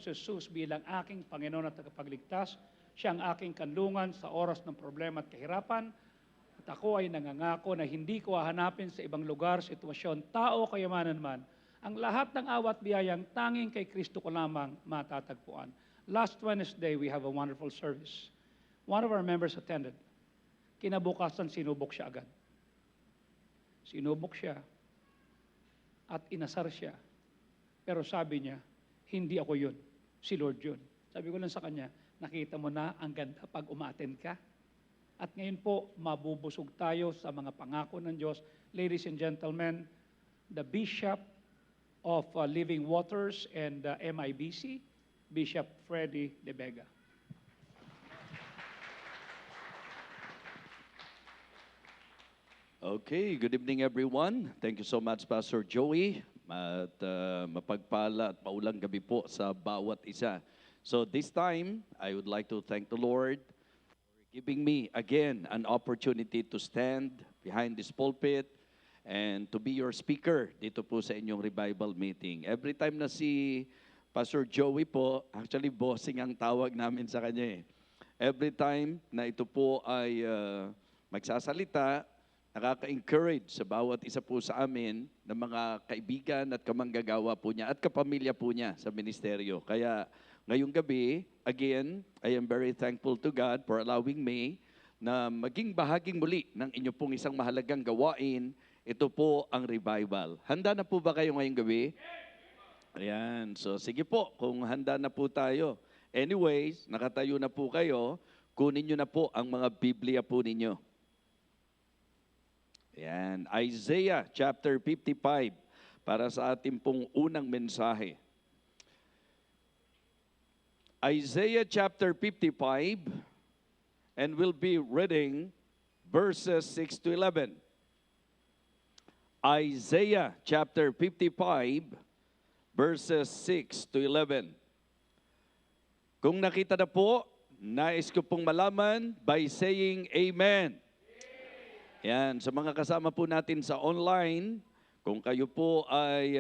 Jesus bilang aking Panginoon at tagapagligtas. Siya ang aking kanlungan sa oras ng problema at kahirapan. At ako ay nangangako na hindi ko hahanapin sa ibang lugar, sitwasyon, tao, kayamanan man. Ang lahat ng awat biyayang tanging kay Kristo ko lamang matatagpuan. Last Wednesday, we have a wonderful service. One of our members attended. Kinabukasan, sinubok siya agad. Sinubok siya at inasar siya. Pero sabi niya, hindi ako yun. Si Lord yun. Sabi ko lang sa kanya, nakita mo na ang ganda pag umattend ka. At ngayon po, mabubusog tayo sa mga pangako ng Diyos. Ladies and gentlemen, the Bishop of Living Waters and MIBC, Bishop Freddy De Vega. Okay, good evening everyone. Thank you so much, Pastor Joey. At mapagpala at paulang gabi po sa bawat isa. So this time, I would like to thank the Lord for giving me again an opportunity to stand behind this pulpit and to be your speaker dito po sa inyong revival meeting. Every time na si Pastor Joey po, actually bossing ang tawag namin sa kanya eh. Every time na ito po ay magsasalita, nakaka-encourage sa bawat isa po sa amin ng mga kaibigan at kamanggagawa po niya at kapamilya po niya sa ministeryo. Kaya ngayong gabi, again, I am very thankful to God for allowing me na maging bahaging muli ng inyo pong isang mahalagang gawain. Ito po ang revival. Handa na po ba kayo ngayong gabi? Ayan. So sige po, kung handa na po tayo. Anyways, nakatayo na po kayo, kunin nyo na po ang mga Biblia po ninyo. Ayan, Isaiah chapter 55 para sa ating pong unang mensahe. Isaiah chapter 55 and we'll be reading verses 6 to 11. Isaiah chapter 55 verses 6 to 11. Kung nakita na po, nais ko pong malaman by saying amen. Yan, sa mga kasama po natin sa online, kung kayo po ay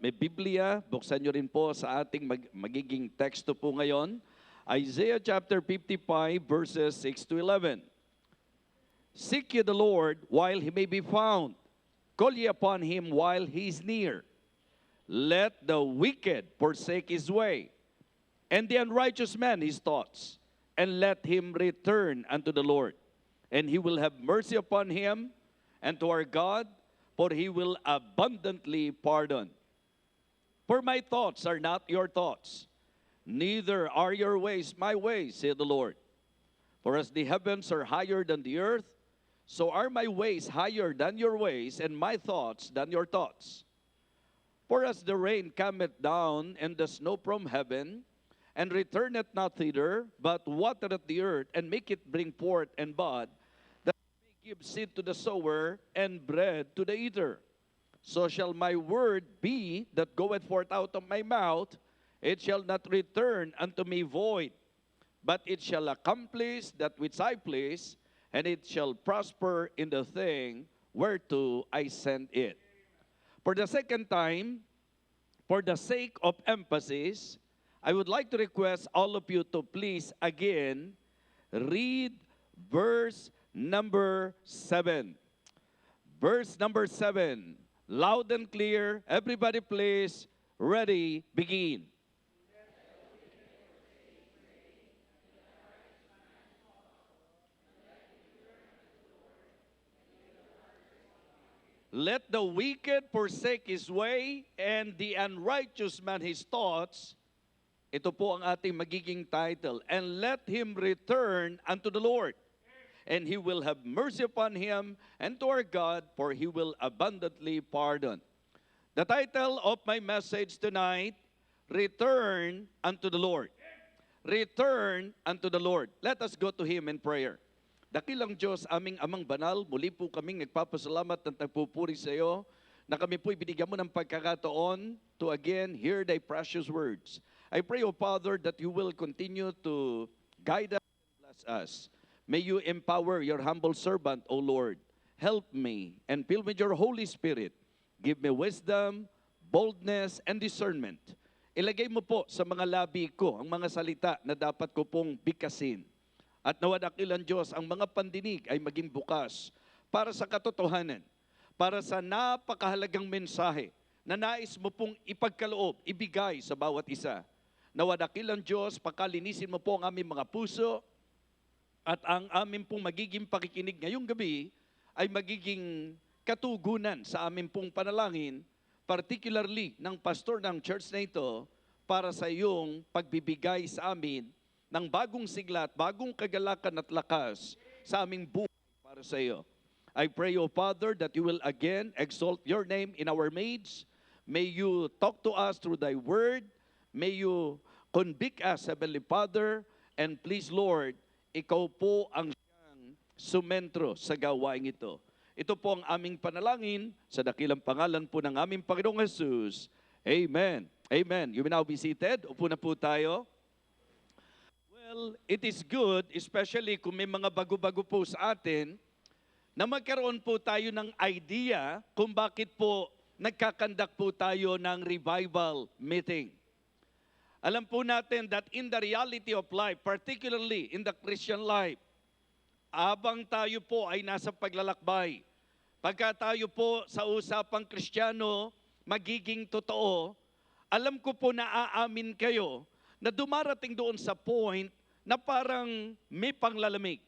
may Biblia, buksan nyo rin po sa ating magiging teksto po ngayon. Isaiah chapter 55 verses 6 to 11. Seek ye the Lord while He may be found. Call ye upon Him while He is near. Let the wicked forsake his way, and the unrighteous man his thoughts, and let him return unto the Lord. And He will have mercy upon him and to our God, for He will abundantly pardon. For my thoughts are not your thoughts, neither are your ways my ways, saith the Lord. For as the heavens are higher than the earth, so are my ways higher than your ways, and my thoughts than your thoughts. For as the rain cometh down and the snow from heaven, and returneth not thither, but watereth the earth, and make it bring forth and bud, that it may give seed to the sower, and bread to the eater. So shall my word be that goeth forth out of my mouth, it shall not return unto me void, but it shall accomplish that which I please, and it shall prosper in the thing whereto I send it. For the second time, for the sake of emphasis, I would like to request all of you to please again read verse number 7. Verse number 7. Loud and clear. Everybody please. Ready, begin. Let the wicked forsake his way, and the unrighteous man his thoughts. Ito po ang ating magiging title. And let him return unto the Lord, and He will have mercy upon him, and to our God, for He will abundantly pardon. The title of my message tonight, Return unto the Lord. Return unto the Lord. Let us go to Him in prayer. Dakilang Diyos, aming Amang Banal, muli po kaming nagpapasalamat at nagpupuri sa iyo na kami po'y binigyan mo ng pagkakataon to again hear Thy precious words. I pray, O Father, that You will continue to guide us and bless us. May You empower Your humble servant, O Lord. Help me and fill me with Your Holy Spirit. Give me wisdom, boldness, and discernment. ilagay mo po sa mga labi ko ang mga salita na dapat ko pong bigkasin. At nawa dakilan Diyos ang mga pandinig ay maging bukas para sa katotohanan, para sa napakahalagang mensahe na nais mo pong ipagkaloob, ibigay sa bawat isa. Nawa dakilan Diyos, pakalinisin mo po ang aming mga puso at ang aming pong magiging pakikinig ngayong gabi ay magiging katugunan sa aming pong panalangin, particularly ng pastor ng church na ito, para sa iyong pagbibigay sa amin ng bagong sigla at bagong kagalakan at lakas sa aming buhay para sa iyo. I pray, O Father, that you will again exalt your name in our midst. May you talk to us through thy word. May you convict us, Heavenly Father. And please, Lord, ikaw po ang siyang sumentro sa gawain ito. Ito po ang aming panalangin sa dakilang pangalan po ng aming Panginoong Jesus. Amen. Amen. You may now be seated. Upo na po tayo. Well, it is good, especially kung may mga bago-bago po sa atin, na magkaroon po tayo ng idea kung bakit po nagkakandak po tayo ng revival meeting. Alam po natin that in the reality of life, particularly in the Christian life, abang tayo po ay nasa paglalakbay, pagka tayo po sa usapang Kristiyano, magiging totoo, alam ko po na aamin kayo na dumarating doon sa point na parang may panglalamig.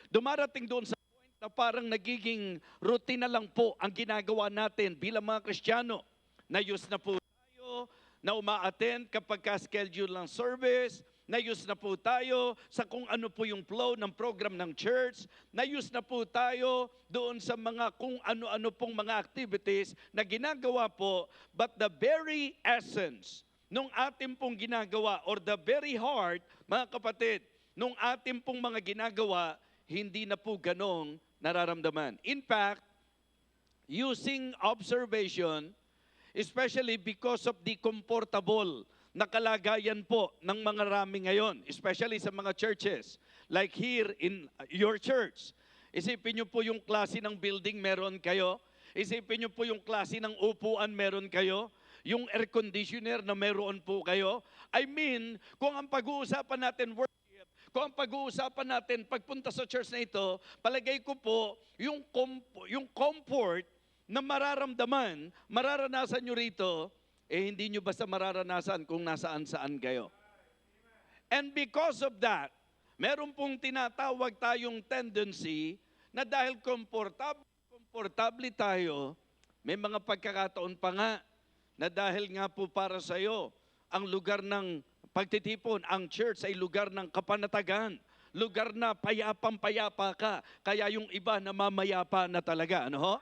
Dumarating doon sa point na parang nagiging routine na lang po ang ginagawa natin bilang mga Kristiyano. Na-use na po tayo na uma-attend kapag ka-schedule ng service. Na-use na po tayo sa kung ano po yung flow ng program ng church. Na-use na po tayo doon sa mga kung ano-ano pong mga activities na ginagawa po. But the very essence nung ating pong ginagawa or the very heart, mga kapatid, nung ating pong mga ginagawa, hindi na po ganong nararamdaman. In fact, using observation, especially because of the comfortable na kalagayan po ng mga rami ngayon, especially sa mga churches, like here in your church. Isipin nyo po yung klase ng building meron kayo. Isipin nyo po yung klase ng upuan meron kayo. Yung air conditioner na meron po kayo. I mean, kung ang pag-uusapan natin worship, kung ang pag-uusapan natin pagpunta sa church na ito, palagay ko po, yung comfort na mararamdaman, mararanasan nyo rito, hindi nyo basta mararanasan kung nasaan-saan kayo. And because of that, meron pong tinatawag tayong tendency na dahil komportable tayo, may mga pagkakataon pa nga na dahil nga po para sa iyo, ang lugar ng pagtitipon, ang church ay lugar ng kapanatagan, lugar na payapang-payapa ka, kaya yung iba namamayapa na talaga, ano ho?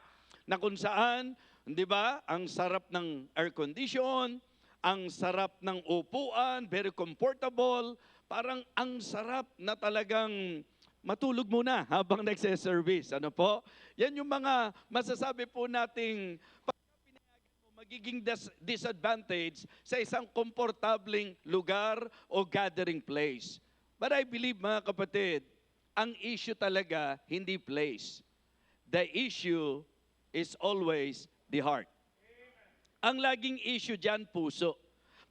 Na kung saan, di ba, ang sarap ng air condition, ang sarap ng upuan, very comfortable, parang ang sarap na talagang matulog muna habang nagse-service. Ano po? Yan yung mga masasabi po nating magiging disadvantage sa isang komportabling lugar o gathering place. But I believe, mga kapatid, ang issue talaga hindi place. The issue is always the heart. Ang laging issue dyan, puso.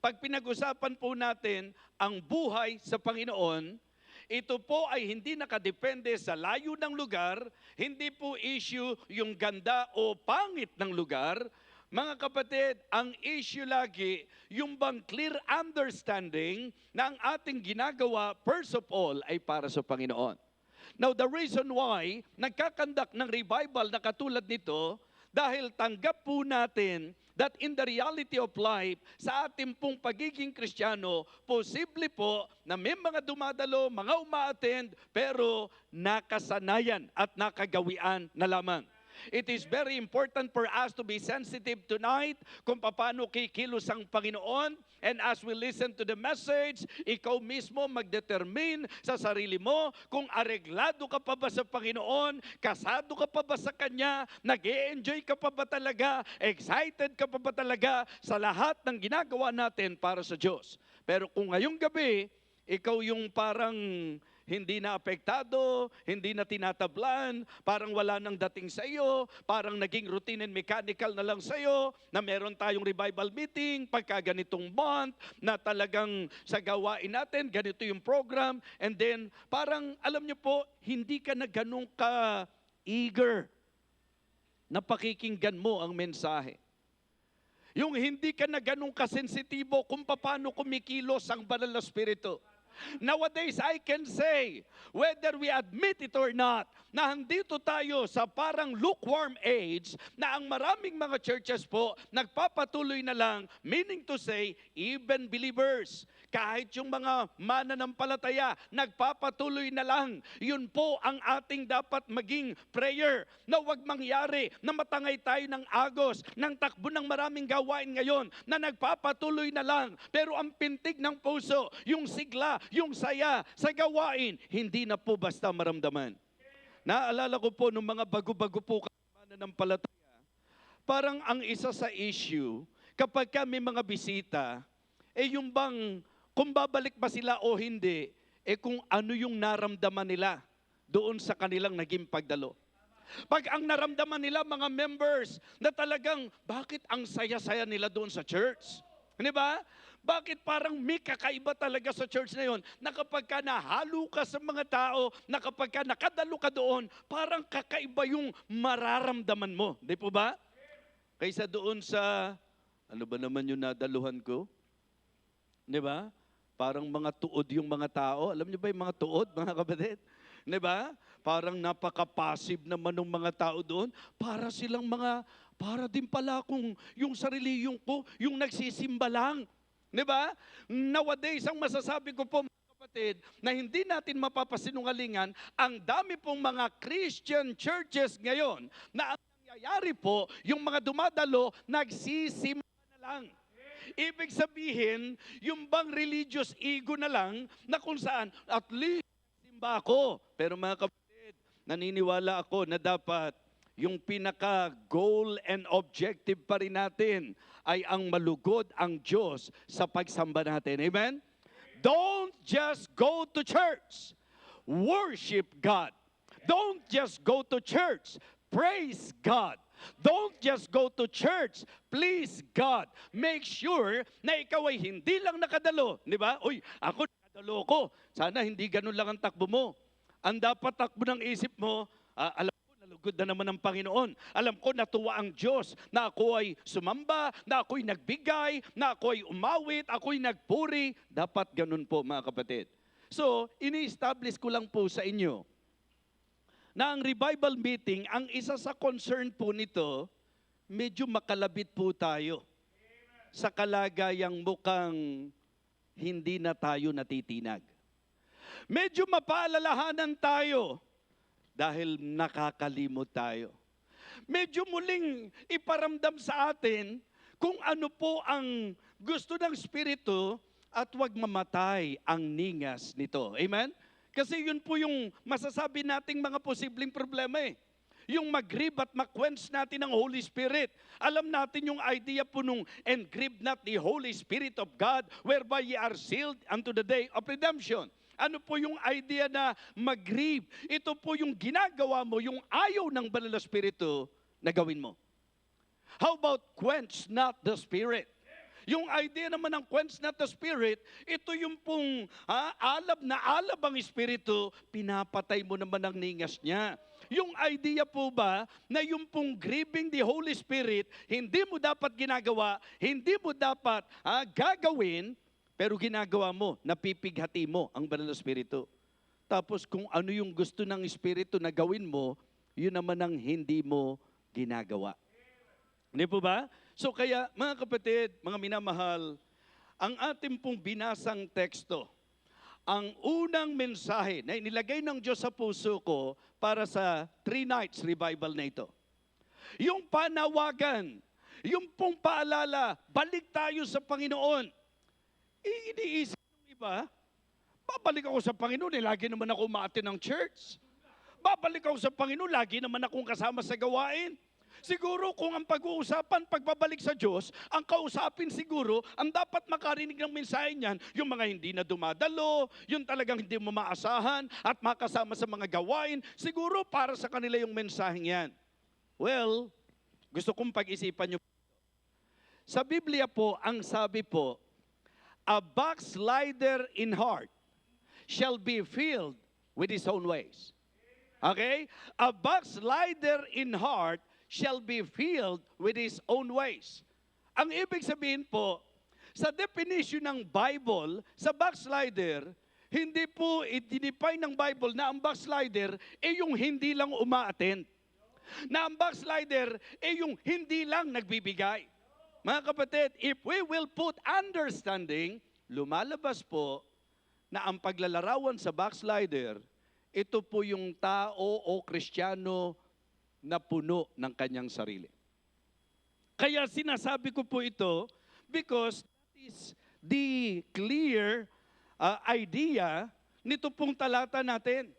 Pag pinag-usapan po natin ang buhay sa Panginoon, ito po ay hindi nakadepende sa layo ng lugar, hindi po issue yung ganda o pangit ng lugar. Mga kapatid, ang issue lagi, yung bang clear understanding na ang ating ginagawa, first of all, ay para sa Panginoon. Now, the reason why nagkakandak ng revival na katulad nito, dahil tanggap po natin that in the reality of life, sa ating pong pagiging Kristiyano, posible po na may mga dumadalo, mga uma-attend, pero nakasanayan at nakagawian na lamang. It is very important for us to be sensitive tonight kung paano kikilos ang Panginoon. And as we listen to the message, ikaw mismo magdetermine sa sarili mo kung areglado ka pa ba sa Panginoon, kasado ka pa ba sa Kanya, nag-e-enjoy ka pa ba talaga, excited ka pa ba talaga sa lahat ng ginagawa natin para sa Diyos. Pero kung ngayong gabi, ikaw yung parang hindi na apektado, hindi na tinatablan, parang wala nang dating sa iyo, parang naging routine and mechanical na lang sa iyo, na meron tayong revival meeting, pagka ganitong month, na talagang sa gawain natin, ganito yung program, and then parang, alam niyo po, hindi ka na ganun ka eager na pakikinggan mo ang mensahe. Yung hindi ka na ganun kasensitibo kung paano kumikilos ang banal na Espiritu. Nowadays, I can say, whether we admit it or not, na andito tayo sa parang lukewarm age na ang maraming mga churches po nagpapatuloy na lang, meaning to say, even believers, kahit yung mga mananampalataya, nagpapatuloy na lang. Yun po ang ating dapat maging prayer, na huwag mangyari na matangay tayo ng agos, ng takbo ng maraming gawain ngayon, na nagpapatuloy na lang. Pero ang pintig ng puso, yung sigla, yung saya sa gawain, hindi na po basta maramdaman. Naalala ko po nung mga bago-bago po mananampalataya, parang ang isa sa issue, kapag may mga bisita, yung bang kung babalik ba sila o hindi, kung ano yung naramdaman nila doon sa kanilang naging pagdalo. Pag ang naramdaman nila mga members na talagang, bakit ang saya-saya nila doon sa church? Di ba? Bakit parang may kakaiba talaga sa church na yun, na kapag ka nahalo ka sa mga tao, na kapag ka nakadalo ka doon, parang kakaiba yung mararamdaman mo. Di po ba? Kaysa doon sa, ano ba naman yung nadaluhan ko? Di ba? Parang mga tuod yung mga tao. Alam niyo ba yung mga tuod, mga kapatid? Di ba? Parang napaka-passive naman ng mga tao doon. Para silang para din pala kung yung sarili ko, yung nagsisimba lang. Di ba? Nowadays, ang masasabi ko po, mga kapatid, na hindi natin mapapasinungalingan, ang dami pong mga Christian churches ngayon, na ang nangyayari po, yung mga dumadalo, nagsisimba na lang. Ibig sabihin, yung bang religious ego na lang, na kung saan, at least, simba ako. Pero mga kapatid, naniniwala ako na dapat yung pinaka-goal and objective pa rin natin ay ang malugod ang Diyos sa pagsamba natin. Amen? Don't just go to church. Worship God. Don't just go to church. Praise God. Don't just go to church. Please God. Make sure na ikaw ay hindi lang nakadalo. Di ba? Uy, ako nakadalo ko. Sana hindi ganun lang ang takbo mo. Ang dapat takbo ng isip mo, alam ko, nalugod na naman ang Panginoon. Alam ko, natuwa ang Diyos na ako ay sumamba, na ako'y nagbigay, na ako'y umawit, ako'y nagpuri. Dapat ganun po, mga kapatid. So, ini-establish ko lang po sa inyo na ang revival meeting, ang isa sa concern po nito, medyo makalabit po tayo sa kalagayang mukhang hindi na tayo natitinag. Medyo mapaalalahanan tayo dahil nakakalimot tayo. Medyo muling iparamdam sa atin kung ano po ang gusto ng Espiritu at huwag mamatay ang ningas nito. Amen? Kasi yun po yung masasabi nating mga posibleng problema eh. Yung mag-grieve at ma-quench natin ang Holy Spirit. Alam natin yung idea po nung and grieve not the Holy Spirit of God whereby ye are sealed unto the day of redemption. Ano po yung idea na mag-grieve? Ito po yung ginagawa mo, yung ayaw ng Banal na Espiritu na gawin mo. How about quench not the Spirit? Yung idea naman ng quench not the Spirit, ito yung pong alab na alab ang Espiritu, pinapatay mo naman ang ningas niya. Yung idea po ba na yung pong grieving the Holy Spirit, hindi mo dapat ginagawa, hindi mo dapat gagawin, pero ginagawa mo, napipighati mo ang Banal na Espiritu. Tapos kung ano yung gusto ng Espiritu na gawin mo, yun naman ang hindi mo ginagawa. Hindi po ba? So kaya mga kapatid, mga minamahal, ang ating pong binasang teksto, ang unang mensahe na inilagay ng Diyos sa puso ko para sa 3 nights revival na ito. Yung panawagan, yung pong paalala, balik tayo sa Panginoon. Iniisip ng iba, babalik ako sa Panginoon, lagi naman ako umaattend ng church. Babalik ako sa Panginoon, lagi naman akong kasama sa gawain. Siguro kung ang pag-uusapan, pagbabalik sa Diyos, ang kausapin siguro, ang dapat makarinig ng mensahe niyan, yung mga hindi na dumadalo, yung talagang hindi mo maasahan at makasama sa mga gawain, siguro para sa kanila yung mensaheng yan. Well, gusto kong pag-isipan nyo. Sa Biblia po, ang sabi po, a backslider in heart shall be filled with his own ways. Okay? A backslider in heart shall be filled with his own ways. Ang ibig sabihin po, sa definition ng Bible, sa backslider, hindi po i-define ng Bible na ang backslider ay yung hindi lang uma-attend. Na ang backslider ay yung hindi lang nagbibigay. Mga kapatid, if we will put understanding, lumalabas po na ang paglalarawan sa backslider, ito po yung tao o Kristiyano na puno ng kanyang sarili. Kaya sinasabi ko po ito because that is the clear idea nito pong talata natin.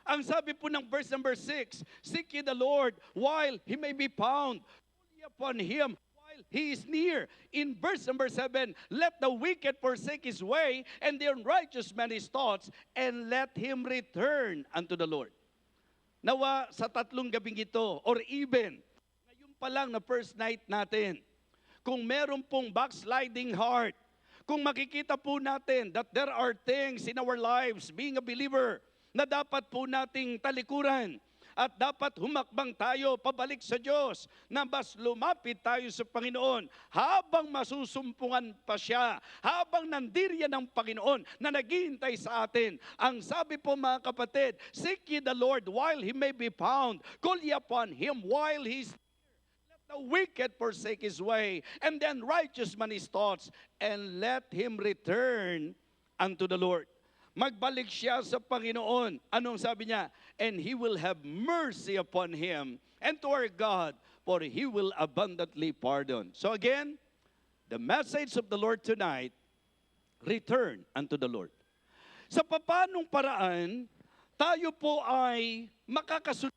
Ang sabi po ng verse number 6, seek ye the Lord while He may be found, call ye upon Him while He is near. In verse number 7, let the wicked forsake his way, and the unrighteous man his thoughts, and let him return unto the Lord. Nawa sa tatlong gabing ito, or even, ngayon pa lang na first night natin, kung meron pong backsliding heart, kung makikita po natin that there are things in our lives, being a believer, na dapat po nating talikuran, at dapat humakbang tayo pabalik sa Diyos, na mas lumapit tayo sa Panginoon habang masusumpungan pa siya, habang nandirya ng Panginoon na naghihintay sa atin. Ang sabi po mga kapatid, seek ye the Lord while He may be found, call ye upon Him while He is near. Let the wicked forsake his way, and then righteous man his thoughts, and let him return unto the Lord. Magbalik siya sa Panginoon. Anong sabi niya? And He will have mercy upon him, and to our God, for He will abundantly pardon. So again, the message of the Lord tonight, return unto the Lord. Sa papanong paraan, tayo po ay makakasunod,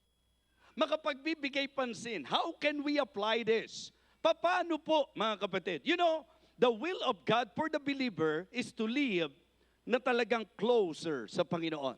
makapagbibigay pansin. How can we apply this? Paano po, mga kapatid? You know, the will of God for the believer is to live na talagang closer sa Panginoon.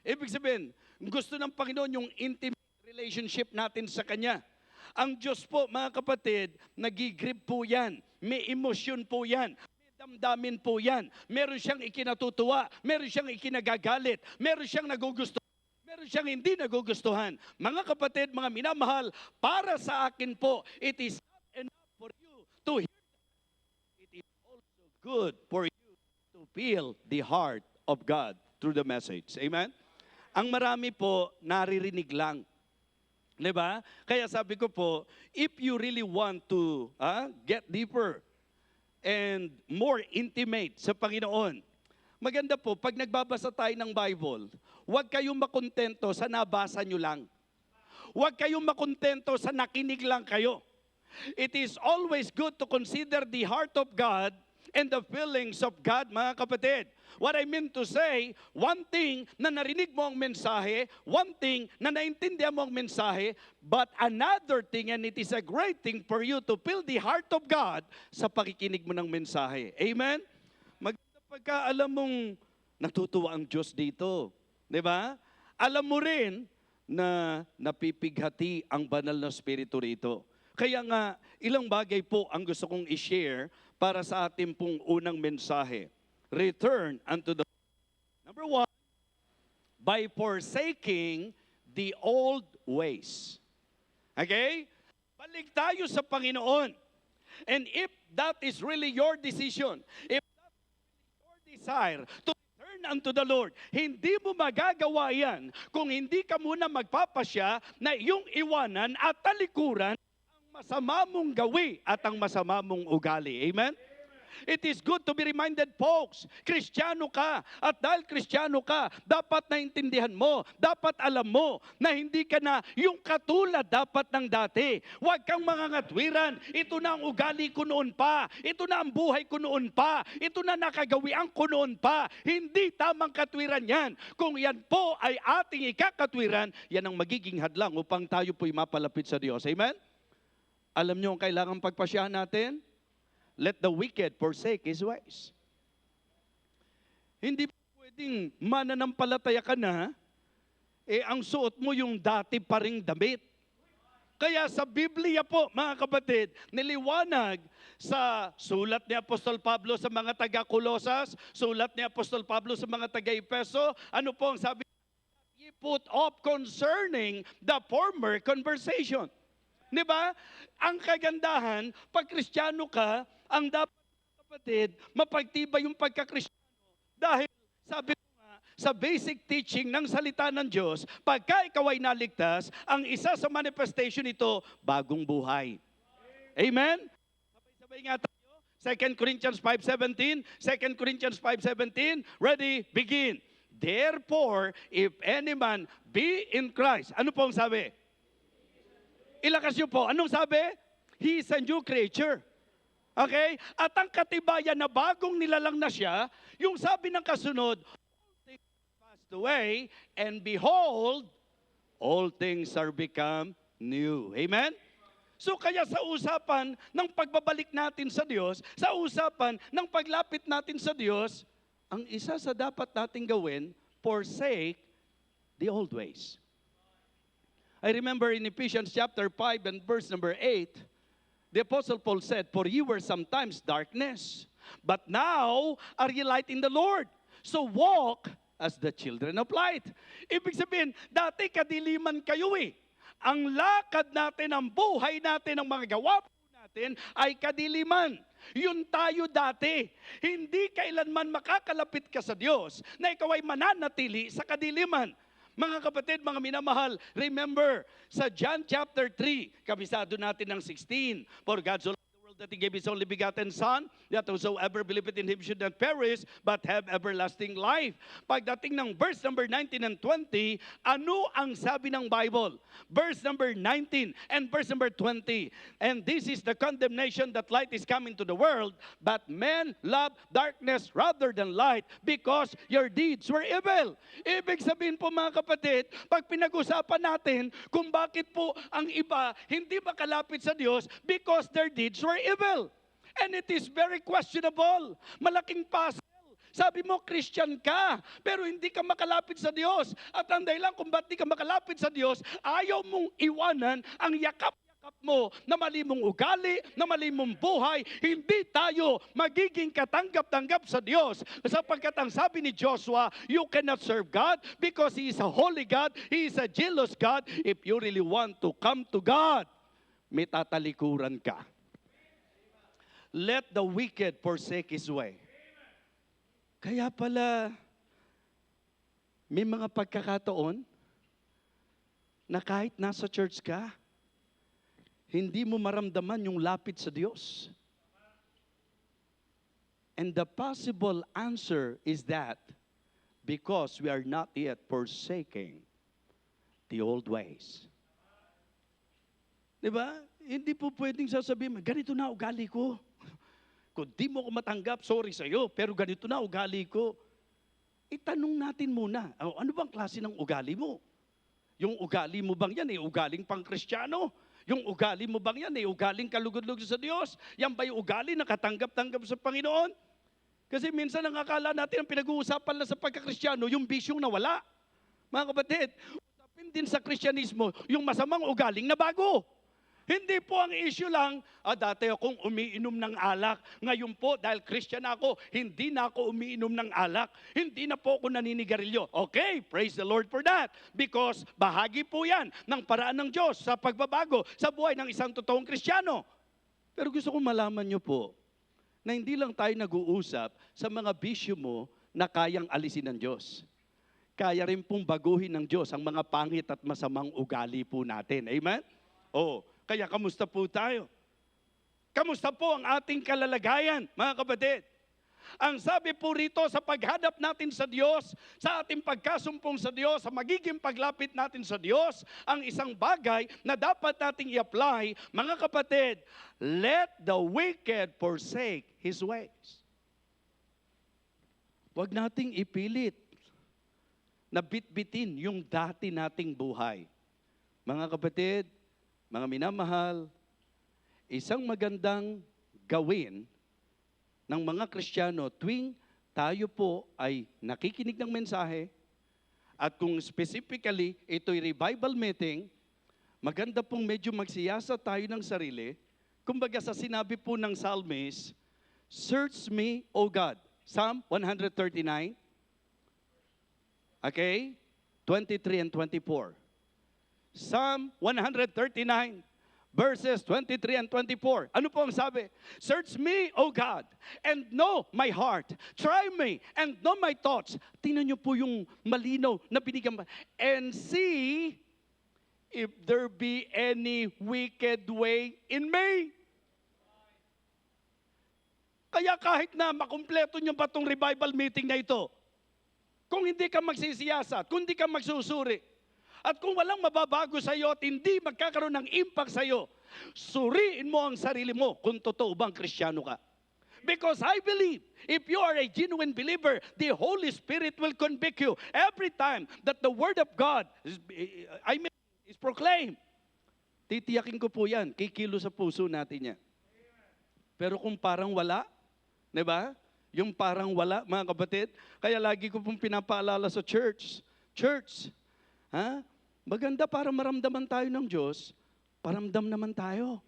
Ibig sabihin, gusto ng Panginoon yung intimate relationship natin sa Kanya. Ang Diyos po, mga kapatid, nagigrip po yan. May emosyon po yan. May damdamin po yan. Meron siyang ikinatutuwa. Meron siyang ikinagagalit. Meron siyang nagugustuhan. Meron siyang hindi nagugustuhan. Mga kapatid, mga minamahal, para sa akin po, it is not enough for you to hear that. It is also good for you to feel the heart of God through the message. Amen? Ang marami po, naririnig lang. Diba? Kaya sabi ko po, if you really want to get deeper and more intimate sa Panginoon, maganda po, pag nagbabasa tayo ng Bible, huwag kayong makontento sa nabasa nyo lang. Huwag kayong makontento sa nakinig lang kayo. It is always good to consider the heart of God and the feelings of God, mga kapatid. What I mean to say, one thing na narinig mo ang mensahe, one thing na naintindihan mo ang mensahe, but another thing, and it is a great thing for you to feel the heart of God sa pakikinig mo ng mensahe. Amen? Maganda pagka alam mong natutuwa ang Diyos dito. Di ba? Alam mo rin na napipighati ang banal na spirito rito. Kaya nga, ilang bagay po ang gusto kong i-share para sa ating pong unang mensahe. Return unto the Lord. Number one, by forsaking the old ways. Okay? Balik tayo sa Panginoon. And if that is really your decision, if that is really your desire to return unto the Lord, hindi mo magagawa yan kung hindi ka muna magpapasya na iyong iwanan at talikuran masama mong gawi at ang masama mong ugali. Amen? It is good to be reminded, folks, Kristiyano ka. At dahil Kristiyano ka, dapat naintindihan mo, dapat alam mo na hindi ka na yung katulad dapat ng dati. Huwag kang mangangatwiran. Ito na ang ugali ko noon pa. Ito na ang buhay ko noon pa. Ito na nakagawian ko noon pa. Hindi tamang katwiran yan. Kung yan po ay ating ikakatwiran, yan ang magiging hadlang upang tayo po'y mapalapit sa Diyos. Amen? Alam niyo ang kailangan pagpasyahan natin? Let the wicked forsake his ways. Hindi pwedeng mananampalataya ka na, ang suot mo yung dati pa ring damit. Kaya sa Biblia po, mga kapatid, niliwanag sa sulat ni Apostol Pablo sa mga taga-Kolosas, sulat ni Apostol Pablo sa mga taga-Efeso, ano po ang sabi? Ye put off concerning the former conversation. Di ba? Ang kagandahan, pag Kristiyano ka, ang dapat, mga kapatid, mapagtibay yung pagka-Kristiyano. Dahil, sabi ko nga, sa basic teaching ng salita ng Diyos, pagka ikaw ay naligtas, ang isa sa manifestation nito, bagong buhay. Amen? Sabay-sabay nga tayo. 2 Corinthians 5:17, 2 Corinthians 5:17, ready, begin. Therefore, if any man be in Christ, ano po ang sabi? Ilakas niyo po, anong sabi? He is a new creature. Okay? At ang katibayan na bagong nilalang na siya, yung sabi ng kasunod, all things passed away, and behold, all things are become new. Amen? So kaya sa usapan ng pagbabalik natin sa Diyos, sa usapan ng paglapit natin sa Diyos, ang isa sa dapat nating gawin, forsake the old ways. I remember in Ephesians chapter 5 and verse number 8, the Apostle Paul said, "For you were sometimes darkness, but now are ye light in the Lord. So walk as the children of light." Ibig sabihin, dati kadiliman kayo eh. Ang lakad natin, ang buhay natin, ang mga gawa po natin ay kadiliman. Yun tayo dati. Hindi kailanman makakalapit ka sa Diyos na ikaw ay mananatili sa kadiliman. Mga kapatid, mga minamahal, remember, sa John chapter 3, kabisado natin ng 16, "For God so loved the world that He gave His only begotten Son, that whosoever believeth in Him should not perish, but have everlasting life." Pagdating ng verse number 19 and 20, ano ang sabi ng Bible? Verse number 19 and verse number 20, "And this is the condemnation, that light is coming to the world, but men love darkness rather than light, because your deeds were evil." Ibig sabihin po, mga kapatid, pag pinag-usapan natin kung bakit po ang iba hindi makalapit sa Diyos, because their deeds were evil. And it is very questionable. Malaking puzzle. Sabi mo, Christian ka, pero hindi ka makalapit sa Diyos. At ang dahilan kung ba't di ka makalapit sa Diyos, ayaw mong iwanan ang yakap-yakap mo na mali mong ugali, na mali mong buhay. Hindi tayo magiging katanggap-tanggap sa Diyos. Sapagkat ang sabi ni Joshua, you cannot serve God because He is a holy God, He is a jealous God. If you really want to come to God, may tatalikuran ka. Let the wicked forsake his way. Kaya pala, may mga pagkakataon na kahit nasa church ka, hindi mo maramdaman yung lapit sa Diyos. And the possible answer is that because we are not yet forsaking the old ways. Diba? Hindi po pwedeng sasabihin, ganito na ugali ko. Kung di mo ko matanggap, sorry sa'yo, pero ganito na ugali ko. Itanong natin muna, ano bang klase ng ugali mo? Yung ugali mo bang yan, ugaling pang-Kristiyano? Yung ugali mo bang yan, ugaling kalugod-lugod sa Diyos? Yan ba yung ugali na katanggap-tanggap sa Panginoon? Kasi minsan ang akala natin, ang pinag-uusapan lang sa pagka-Kristiyano, yung bisyong nawala. Mga kapatid, usapin din sa Kristyanismo, yung masamang ugaling na bago. Hindi po ang issue lang, dati akong umiinom ng alak. Ngayon po, dahil Christian ako, hindi na ako umiinom ng alak. Hindi na po ako naninigarilyo. Okay, praise the Lord for that. Because bahagi po yan ng paraan ng Diyos sa pagbabago sa buhay ng isang totoong Kristiyano. Pero gusto kong malaman nyo po, na hindi lang tayo nag-uusap sa mga bisyo mo na kayang alisin ng Diyos. Kaya rin pong baguhin ng Diyos ang mga pangit at masamang ugali po natin. Amen? Kaya kamusta po tayo? Kamusta po ang ating kalalagayan, mga kapatid? Ang sabi po rito sa paghanap natin sa Diyos, sa ating pagkasumpong sa Diyos, sa magiging paglapit natin sa Diyos, ang isang bagay na dapat nating i-apply, mga kapatid, let the wicked forsake his ways. Huwag nating ipilit na bitbitin yung dati nating buhay. Mga kapatid, mga minamahal, isang magandang gawin ng mga Kristiyano tuwing tayo po ay nakikinig ng mensahe, at kung specifically ito'y revival meeting, maganda pong medyo magsiyasa tayo ng sarili. Kumbaga sa sinabi po ng psalmist, search me, O God. Psalm 139, okay, 23 and 24. Psalm 139, verses 23 and 24. Ano po ang sabi? Search me, O God, and know my heart. Try me and know my thoughts. Tingnan niyo po yung malinaw na binigyan. And see if there be any wicked way in me. Kaya kahit na makumpleto niyo pa itong revival meeting na ito, kung hindi ka magsisiyasat, kung hindi ka magsusuri, at kung walang mababago sa iyo at hindi magkakaroon ng impact sa iyo, suriin mo ang sarili mo kung totoo bang Kristiyano ka. Because I believe, if you are a genuine believer, the Holy Spirit will convict you every time that the Word of God is proclaimed. Titiyakin ko po yan, kikilo sa puso natin yan. Pero kung parang wala, di ba? Yung parang wala, mga kapatid. Kaya lagi ko pong pinapaalala sa church. Church, ha? Maganda para maramdaman tayo ng Diyos, paramdam naman tayo.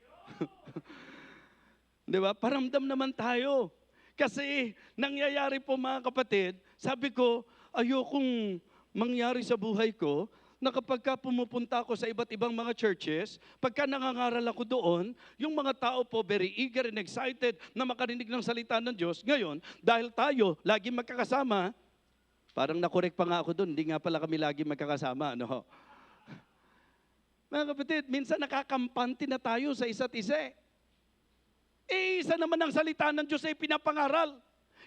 Di ba? Paramdam naman tayo. Kasi nangyayari po mga kapatid, sabi ko, ayokong mangyari sa buhay ko, na kapag ka pumupunta ako sa iba't ibang mga churches, pagka nangangaral ako doon, yung mga tao po very eager and excited na makarinig ng salita ng Diyos. Ngayon, dahil tayo lagi magkakasama, parang nakorek pa nga ako doon, hindi nga pala kami lagi magkakasama. No? Mga kapatid, minsan nakakampante na tayo sa isa't isa. Isa naman ang salita ng Diyos ay pinapangaral.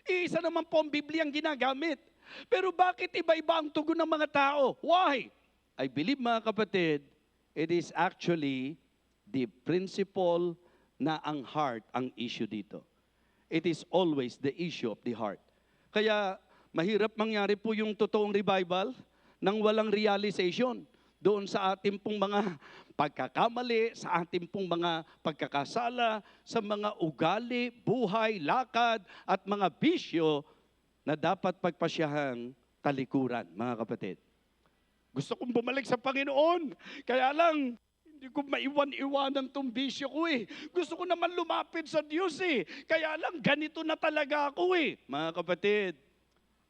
Isa naman po ang Biblia ang ginagamit. Pero bakit iba-iba ang tugon ng mga tao? Why? I believe mga kapatid, it is actually the principle na ang heart ang issue dito. It is always the issue of the heart. Kaya mahirap mangyari po yung totoong revival nang walang realization doon sa ating pong mga pagkakamali, sa ating pong mga pagkakasala, sa mga ugali, buhay, lakad, at mga bisyo na dapat pagpasyahang talikuran, mga kapatid. Gusto kong bumalik sa Panginoon. Kaya lang, hindi ko maiwan-iwanan tong bisyo ko eh. Gusto ko naman lumapit sa Diyos eh. Kaya lang, ganito na talaga ako eh. Mga kapatid,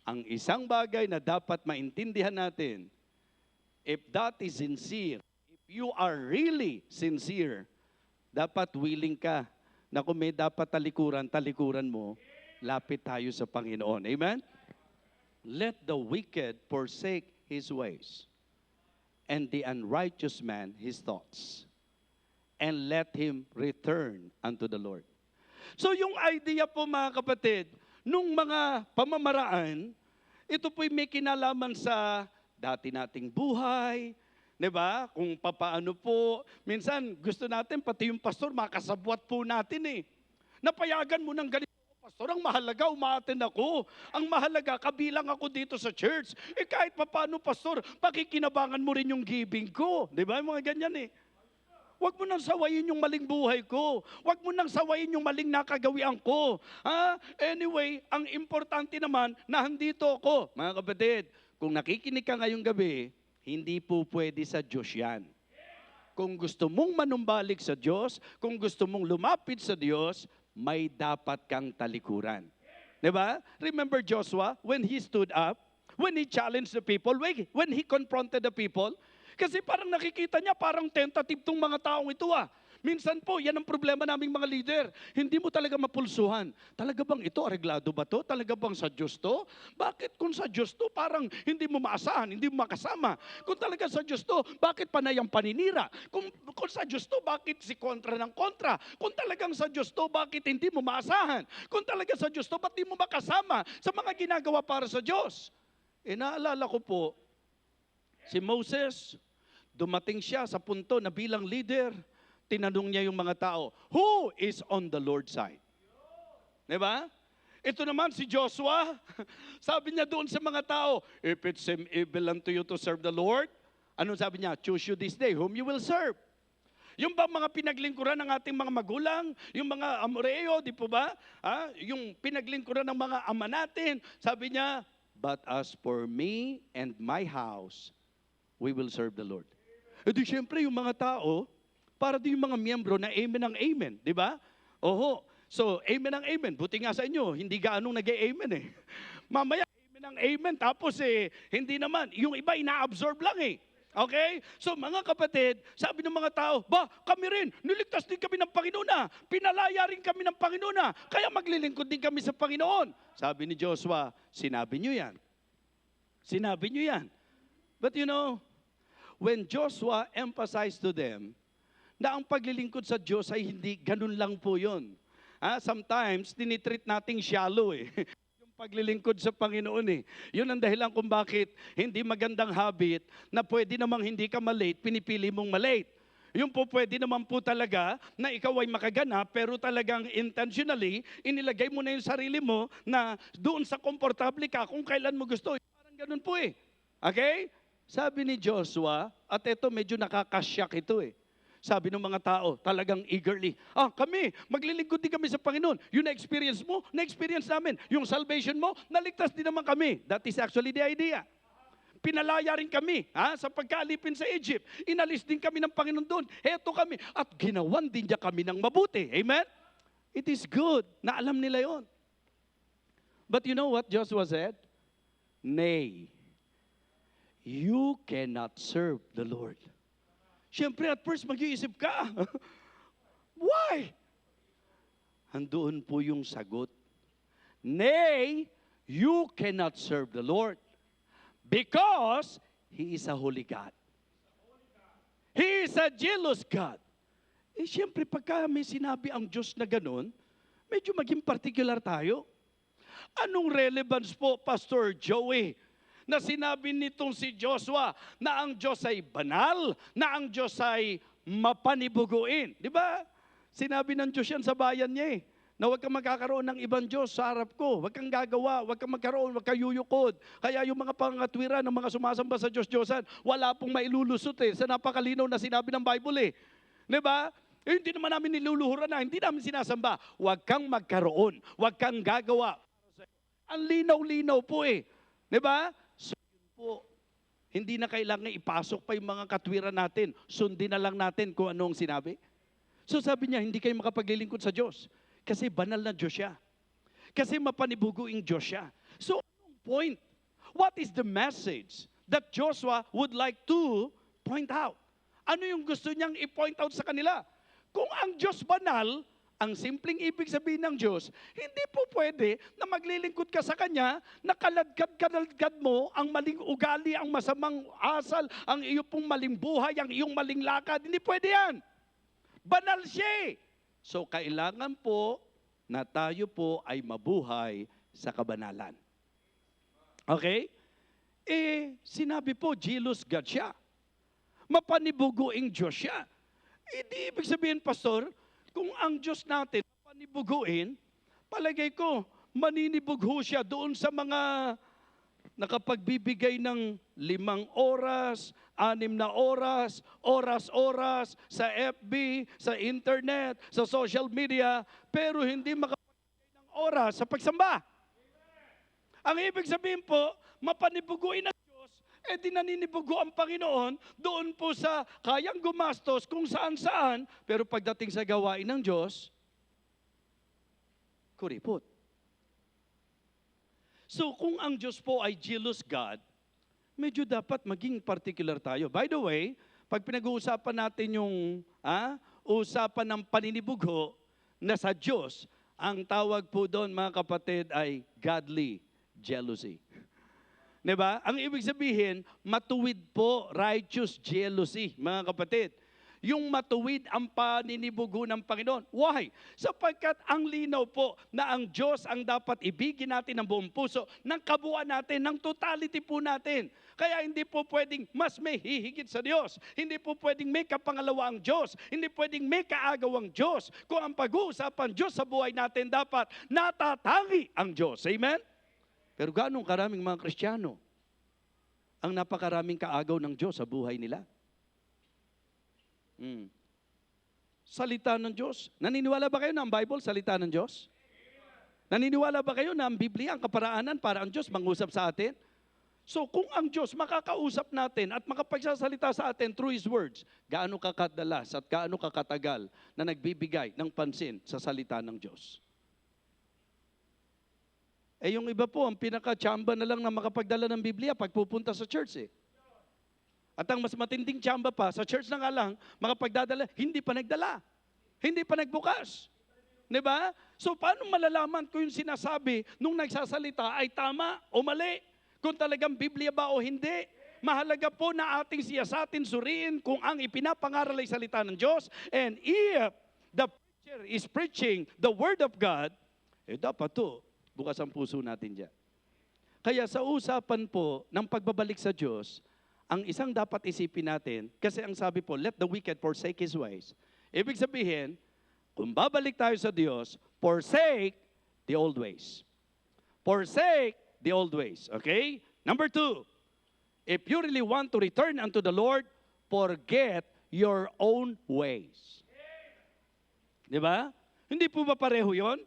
ang isang bagay na dapat maintindihan natin, if that is sincere, if you are really sincere, dapat willing ka na kung may dapat talikuran mo, lapit tayo sa Panginoon. Amen? Let the wicked forsake his ways, and the unrighteous man his thoughts, and let him return unto the Lord. So yung idea po mga kapatid, nung mga pamamaraan, ito po'y may kinalaman sa dati nating buhay, di ba? Kung papaano po, minsan gusto natin pati yung pastor makasabwat po natin eh. Napayagan mo ng ganito. Pastor, ang mahalaga, umaattend ako. Ang mahalaga, kabilang ako dito sa church. Eh kahit paano, pastor, pakikinabangan mo rin yung giving ko. Di ba? Yung mga ganyan eh. Huwag mo nang sawayin yung maling buhay ko. Huwag mo nang sawayin yung maling nakagawian ko. Ha? Anyway, ang importante naman, na handito ako. Mga kapatid, kung nakikinig ka ngayong gabi, hindi po pwede sa Diyos yan. Kung gusto mong manumbalik sa Diyos, kung gusto mong lumapit sa Diyos, may dapat kang talikuran. Diba? Remember Joshua, when he stood up, when he challenged the people, when he confronted the people, kasi parang nakikita niya, parang tentative tong mga taong ito ah. Minsan po, yan ang problema naming mga leader. Hindi mo talaga mapulsuhan. Talaga bang ito, areglado ba to? Talaga bang sa Diyos to? Bakit kung sa Diyos to, parang hindi mo maasahan, hindi mo makasama? Kung talaga sa Diyos to, bakit panay ang paninira? Kung sa Diyos to, bakit si kontra ng kontra? Kung talagang sa Diyos to, bakit hindi mo maasahan? Kung talaga sa Diyos to, bakit hindi mo makasama sa mga ginagawa para sa Diyos? Naalala ko po, si Moses, dumating siya sa punto na bilang leader, tinanong niya yung mga tao, who is on the Lord's side? Diba? Ito naman si Joshua, sabi niya doon sa mga tao, if it seem evil unto you to serve the Lord, ano sabi niya? Choose you this day whom you will serve. Yung ba mga pinaglingkuran ng ating mga magulang, yung mga amoreo, di po ba? Yung pinaglingkuran ng mga ama natin, sabi niya, but as for me and my house, we will serve the Lord. E di syempre yung mga tao, para din yung mga miyembro na amen ng amen, di ba? Oho, so amen ng amen. Buti nga sa inyo, hindi gaanong nag-amen eh. Mamaya, amen ng amen, tapos hindi naman. Yung iba, ina-absorb lang eh. Okay? So mga kapatid, sabi ng mga tao, kami rin, niligtas din kami ng Panginoon na, pinalaya rin kami ng Panginoon na, kaya maglilingkod din kami sa Panginoon. Sabi ni Joshua, sinabi nyo yan. Sinabi nyo yan. But you know, when Joshua emphasized to them, na ang paglilingkod sa Diyos ay hindi ganun lang po yun. Sometimes, tinitreat nating shallow eh. Paglilingkod sa Panginoon eh. Yun ang dahilan kung bakit hindi magandang habit na pwede namang hindi ka malate, pinipili mong malate. Yung po pwede naman po talaga na ikaw ay makaganap pero talagang intentionally, inilagay mo na yung sarili mo na doon sa komportable ka kung kailan mo gusto. Parang ganun po eh. Okay? Sabi ni Joshua, at ito medyo nakakasyak ito eh. Sabi ng mga tao, talagang eagerly, kami, maglilingkod din kami sa Panginoon. Yung na-experience mo, na-experience namin. Yung salvation mo, naligtas din naman kami. That is actually the idea. Pinalaya rin kami sa pagkaalipin sa Egypt. Inalis din kami ng Panginoon doon. Heto kami. At ginawan din niya kami ng mabuti. Amen? It is good na alam nila yon. But you know what Joshua said? Nay, you cannot serve the Lord. Siyempre, at first, mag-iisip ka. Why? Andoon po yung sagot. Nay, you cannot serve the Lord because He is a holy God. He is a jealous God. Siyempre, pagka may sinabi ang Diyos na ganun, medyo maging particular tayo. Anong relevance po, Pastor Joey, na sinabi nitong si Joshua na ang Diyos ay banal, na ang Diyos ay mapanibuguin. Di ba? Sinabi ng Diyos yan sa bayan niya eh, na huwag kang magkakaroon ng ibang Diyos sa harap ko. Huwag kang gagawa, huwag kang magkaroon, huwag kang yuyukod. Kaya yung mga pangatwiran ng mga sumasamba sa Diyos-Diyosan, wala pong mailulusot eh, sa napakalinaw na sinabi ng Bible eh. Di ba? Hindi naman namin niluluhuran na, hindi namin sinasamba. Huwag kang magkaroon, huwag kang gagawa. Ang linaw-linaw po eh. Di ba? Po, hindi na kailangan ipasok pa yung mga katwiran natin. Sundin na lang natin kung anong sinabi. So sabi niya, hindi kayo makapaglilingkod sa Diyos. Kasi banal na Diyos siya. Kasi mapanibuguing Diyos siya. So anong point? What is the message that Joshua would like to point out? Ano yung gusto niyang i-point out sa kanila? Kung ang Diyos banal, ang simpleng ibig sabihin ng Diyos, hindi po pwede na maglilingkod ka sa Kanya, na kaladkad mo ang maling ugali, ang masamang asal, ang iyong pong maling buhay, ang iyong maling lakad. Hindi pwede yan. Banal siya. So kailangan po na tayo po ay mabuhay sa kabanalan. Okay? Sinabi po, jealous God siya. Mapanibuguing Diyos siya. Hindi ibig sabihin, Pastor, kung ang Diyos natin panibuguin, palagay ko, maninibug ho siya doon sa mga nakapagbibigay ng 5 oras, 6 na oras, oras-oras, sa FB, sa internet, sa social media, pero hindi makapagbigay ng oras sa pagsamba. Ang ibig sabihin po, mapanibuguin ang Diyos, di naninibugo ang Panginoon doon po sa kayang gumastos kung saan-saan, pero pagdating sa gawain ng Diyos, kuripot. So kung ang Diyos po ay jealous God, medyo dapat maging particular tayo. By the way, pag pinag-uusapan natin yung usapan ng paninibugho na sa Diyos, ang tawag po doon mga kapatid ay godly jealousy. Diba? Ang ibig sabihin, matuwid po, righteous jealousy, mga kapatid. Yung matuwid ang paninibugo ng Panginoon. Why? Sapagkat ang linaw po na ang Diyos ang dapat ibigin natin ng buong puso, ng kabuuan natin, ng totality po natin. Kaya hindi po pwedeng mas may hihigit sa Diyos. Hindi po pwedeng may kapangalawa ang Diyos. Hindi pwedeng may kaagaw ang Diyos. Kung ang pag-uusapan Diyos sa buhay natin, dapat natatangi ang Diyos. Amen? Pero ganong karaming mga Kristiyano ang napakaraming kaagaw ng Diyos sa buhay nila? salita ng Diyos. Naniniwala ba kayo na ang Bible, salita ng Diyos? Naniniwala ba kayo na ang Biblia, ang kaparaanan para ang Diyos mangusap sa atin? So kung ang Diyos makakausap natin at makapagsasalita sa atin through His words, gaano kakadalas at gaano kakatagal na nagbibigay ng pansin sa salita ng Diyos? Eh yung iba po, ang pinaka-tsamba na lang na makapagdala ng Biblia pagpupunta sa church eh. At ang mas matinding tsamba pa, sa church na nga lang, makapagdadala, hindi pa nagdala. Hindi pa nagbukas. Diba? So paano malalaman kung yung sinasabi nung nagsasalita ay tama o mali? Kung talagang Biblia ba o hindi? Mahalaga po na ating siyasatin, suriin kung ang ipinapangaral ay salita ng Diyos. And if the preacher is preaching the Word of God, eh dapat to, bukas ang puso natin dyan. Kaya sa usapan po ng pagbabalik sa Diyos, ang isang dapat isipin natin, kasi ang sabi po, let the wicked forsake his ways. Ibig sabihin, kung babalik tayo sa Diyos, forsake the old ways. Forsake the old ways. Okay? Number 2, if you really want to return unto the Lord, forget your own ways. Di ba? Hindi po ba pareho yun?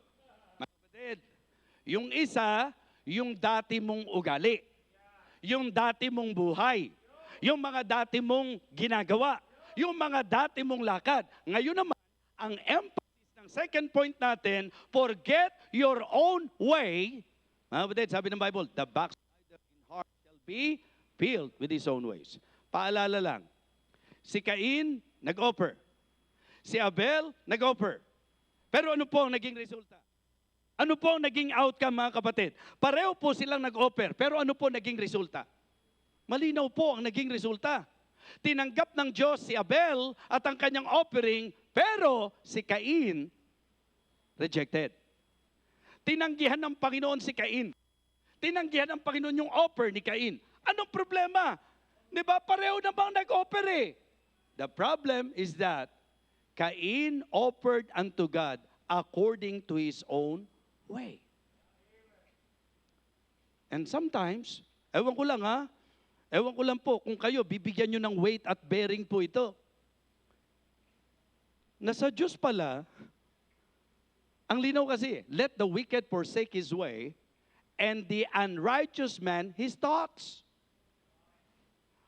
Mga kapatid, yung isa, yung dati mong ugali. Yung dati mong buhay. Yung mga dati mong ginagawa. Yung mga dati mong lakad. Ngayon naman, ang emphasis ng second point natin, forget your own way. Mga kapatid, sabi ng Bible, the backslider in heart shall be filled with his own ways. Paalala lang, si Cain, nag-offer. Si Abel, nag-offer. Pero ano po ang naging resulta? Ano po ang naging outcome, mga kapatid? Pareho po silang nag-offer, pero ano po naging resulta? Malinaw po ang naging resulta. Tinanggap ng Diyos si Abel at ang kanyang offering, pero si Cain, rejected. Tinanggihan ng Panginoon si Cain. Tinanggihan ng Panginoon yung offer ni Cain. Anong problema? Di ba? Pareho na bang nag-offer eh? The problem is that Cain offered unto God according to his own way. And sometimes, ewan ko lang ha, ewan ko lang po kung kayo, bibigyan nyo ng weight at bearing po ito. Nasa Diyos pala, ang linaw kasi, let the wicked forsake his way, and the unrighteous man his thoughts.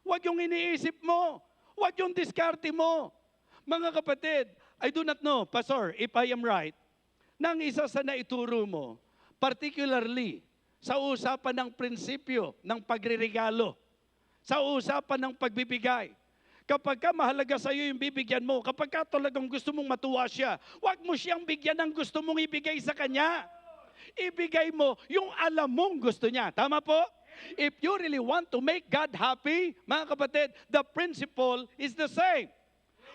Huwag yung iniisip mo. Huwag yung diskarte mo. Mga kapatid, I do not know, Pastor, if I am right, nang isa sa naituro mo, particularly sa usapan ng prinsipyo ng pagriregalo, sa usapan ng pagbibigay, kapag ka mahalaga sa iyo yung bibigyan mo, kapag ka talagang gusto mong matuwa siya, huwag mo siyang bigyan ng gusto mong ibigay sa kanya. Ibigay mo yung alam mong gusto niya. Tama po? If you really want to make God happy, mga kapatid, the principle is the same.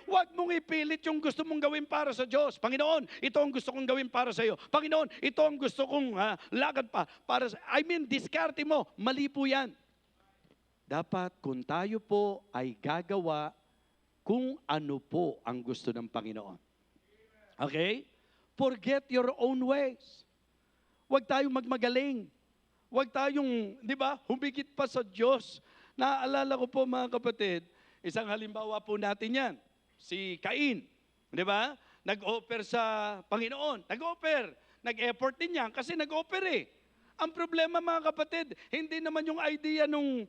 Huwag mong ipilit yung gusto mong gawin para sa Diyos. Panginoon, ito ang gusto kong gawin para sa iyo. Panginoon, ito ang gusto kong lakad pa para sa... diskarte mo. Mali po yan. Dapat kung tayo po ay gagawa kung ano po ang gusto ng Panginoon. Okay? Forget your own ways. Huwag tayong magmagaling. Huwag tayong, di ba, humigit pa sa Diyos. Naaalala ko po mga kapatid, isang halimbawa po natin yan. Si Cain, di ba? Nag-offer sa Panginoon. Nag-offer. Nag-effort din yan kasi nag-offer eh. Ang problema mga kapatid, hindi naman yung idea nung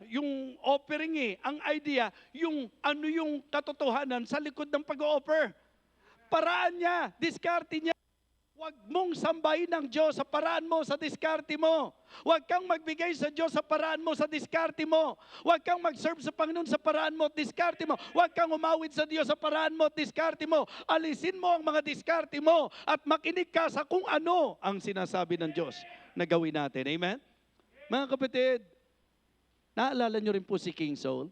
yung offering eh. Ang idea, yung ano yung katotohanan sa likod ng pag-offer. Paraan niya, diskarte niya. Huwag mong sambahin ng Diyos sa paraan mo, sa diskarte mo. Huwag kang magbigay sa Diyos sa paraan mo, sa diskarte mo. Huwag kang mag-serve sa Panginoon sa paraan mo, diskarte mo. Huwag kang umawit sa Diyos sa paraan mo, diskarte mo. Alisin mo ang mga diskarte mo at makinig ka sa kung ano ang sinasabi ng Diyos na gawin natin. Amen? Mga kapatid, naalala nyo rin po si King Saul?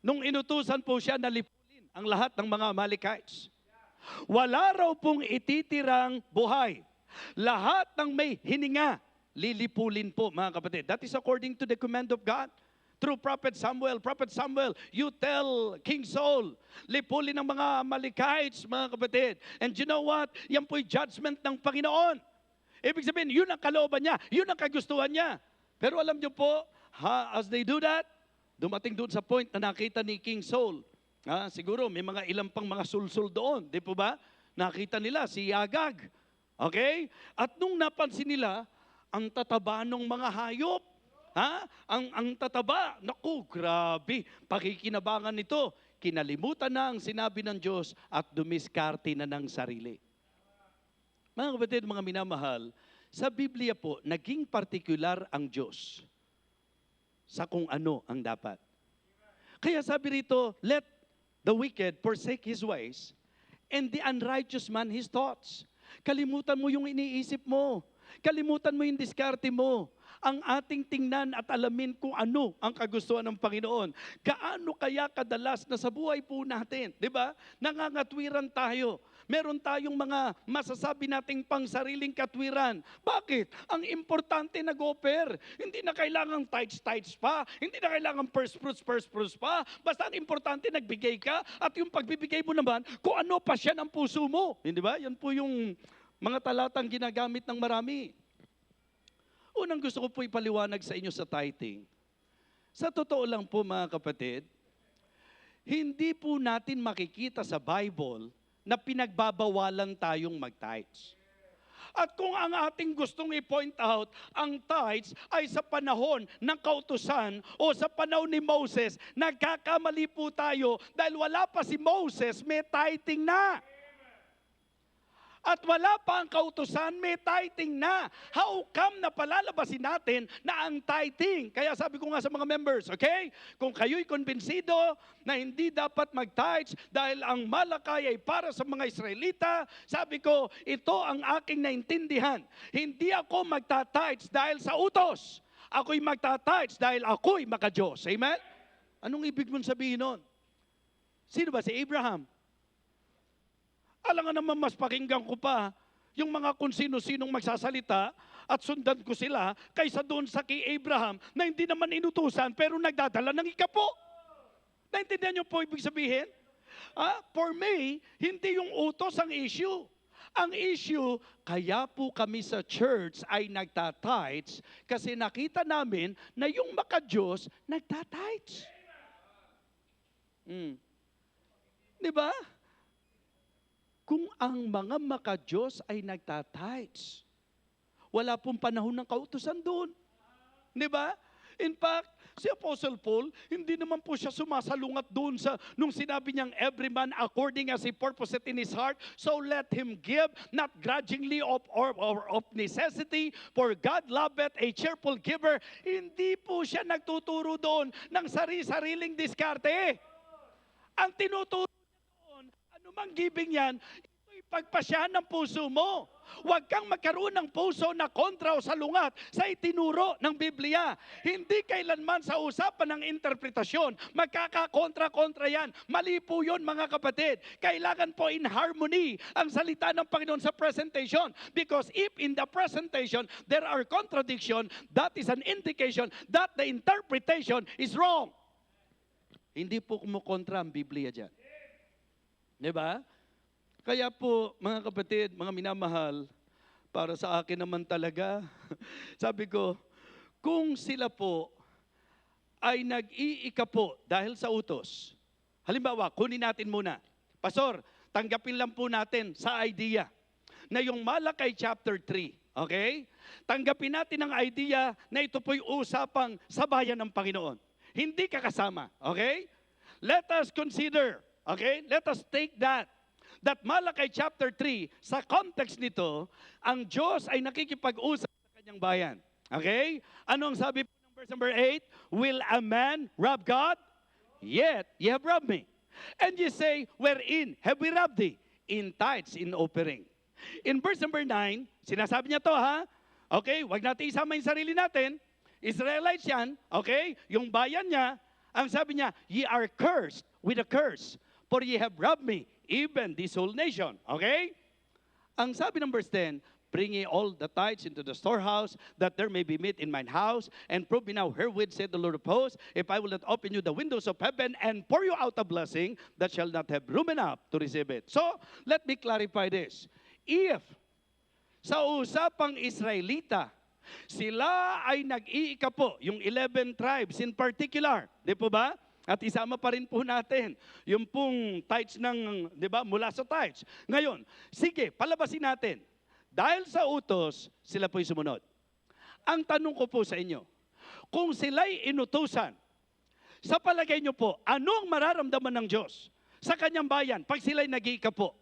Nung inutusan po siya na lipulin ang lahat ng mga Amalekites, wala raw pong ititirang buhay. Lahat ng may hininga, lilipulin po mga kapatid. That is according to the command of God. Through Prophet Samuel, you tell King Saul, lipulin ang mga Amalekites, mga kapatid. And you know what? Yan po'y judgment ng Panginoon. Ibig sabihin, yun ang kalooban niya, yun ang kagustuhan niya. Pero alam niyo po, as they do that, dumating doon sa point na nakita ni King Saul Siguro may mga ilang pang mga sulsul doon, di po ba? Nakita nila si Agag. Okay? At nung napansin nila, ang tataba ng mga hayop. Ang tataba. Naku, grabe. Pakikinabangan nito. Kinalimutan na ang sinabi ng Diyos at dumiskarte na ng sarili. Mga kapatid, mga minamahal, sa Biblia po, naging partikular ang Diyos sa kung ano ang dapat. Kaya sabi rito, let the wicked forsake his ways, and the unrighteous man his thoughts. Kalimutan mo yung iniisip mo. Kalimutan mo yung diskarte mo. Ang ating tingnan at alamin kung ano ang kagustuhan ng Panginoon. Gaano kaya kadalas na sa buhay po natin, di ba? Nangangatwiran tayo. Meron tayong mga masasabi nating pang sariling katwiran. Bakit? Ang importante nag-offer. Hindi na kailangan tights pa. Hindi na kailangan first fruits pa. Basta ang importante nagbigay ka at yung pagbibigay mo naman kung ano pa siya ng puso mo. Hindi ba? Yan po yung mga talatang ginagamit ng marami. Unang gusto ko po ipaliwanag sa inyo sa tithing. Sa totoo lang po mga kapatid, hindi po natin makikita sa Bible na pinagbabawalan tayong mag-tithes. At kung ang ating gustong i-point out, ang tithes ay sa panahon ng kautusan o sa panahon ni Moses, nagkakamali po tayo dahil wala pa si Moses, may tithing na. At wala pa ang kautusan, may tithing na. How come na palalabasin natin na ang tithing? Kaya sabi ko nga sa mga members, okay? Kung kayo'y konbensido na hindi dapat mag-tithes dahil ang Malakay ay para sa mga Israelita, sabi ko, ito ang aking naintindihan. Hindi ako magta-tithes dahil sa utos. Ako'y magta-tithes dahil ako'y maka-Diyos. Amen? Anong ibig mong sabihin nun? Sino ba si Abraham? Alam nga naman mas pakinggan ko pa yung mga kung sino-sinong magsasalita at sundan ko sila kaysa doon sa kay Abraham na hindi naman inutusan pero nagdadala ng ikapo. Naintindihan niyo po ibig sabihin? For me, hindi yung utos ang issue. Ang issue, kaya po kami sa church ay nagtatites kasi nakita namin na yung maka-Diyos nagtatites. Di ba? Kung ang mga maka-Diyos ay nagtatites, wala pong panahon ng kautusan doon. Di ba? In fact, si Apostle Paul, hindi naman po siya sumasalungat doon sa, nung sinabi niyang every man according as he purposeth in his heart, so let him give, not grudgingly or of necessity, for God loveth a cheerful giver. Hindi po siya nagtuturo doon ng sari-sariling diskarte. Ang tinuturo anumang giving yan, ito'y pagpasyahan ng puso mo. Huwag kang magkaroon ng puso na kontra o salungat sa itinuro ng Biblia. Hindi kailanman sa usapan ng interpretasyon, magkakakontra-kontra yan. Mali po yun mga kapatid. Kailangan po in harmony ang salita ng Panginoon sa presentation. Because if in the presentation there are contradiction, that is an indication that the interpretation is wrong. Hindi po kumukontra ang Biblia dyan. Diba? Kaya po, mga kapatid, mga minamahal, para sa akin naman talaga, sabi ko, kung sila po ay nag-iikapo dahil sa utos, halimbawa, kunin natin muna, Pastor, tanggapin lang po natin sa idea na yung Malakay chapter 3, okay? Tanggapin natin ang idea na ito po'y usapang sa bayan ng Panginoon. Hindi kakasama, okay? Let us consider, okay? Let us take that Malakay chapter 3, sa context nito, ang Diyos ay nakikipag-usap sa kanyang bayan. Okay? Ano ang sabi po ng verse number 8? Will a man rob God? Yet ye have robbed me. And ye say, wherein have we robbed thee? In tithes, in offering. In verse number 9, sinasabi niya to ha? Okay, wag natin isama yung sarili natin. Israelites yan, okay? Yung bayan niya, ang sabi niya, ye are cursed with a curse, for ye have robbed me, even this whole nation. Okay? Ang sabi ng verse 10, bring ye all the tithes into the storehouse, that there may be meat in mine house, and prove me now herewith, said the Lord of hosts, if I will not open you the windows of heaven, and pour you out a blessing, that shall not have room enough to receive it. So, let me clarify this. If sa usapang Israelita, sila ay nag-iikapo, yung 11 tribes in particular, di po ba? At isama pa rin po natin yung pong tithes ng, di ba, mula sa tithes. Ngayon, sige, palabasin natin. Dahil sa utos, sila po'y sumunod. Ang tanong ko po sa inyo, kung sila'y inutusan, sa palagay nyo po, anong mararamdaman ng Diyos sa kanyang bayan pag sila'y nag-iika po?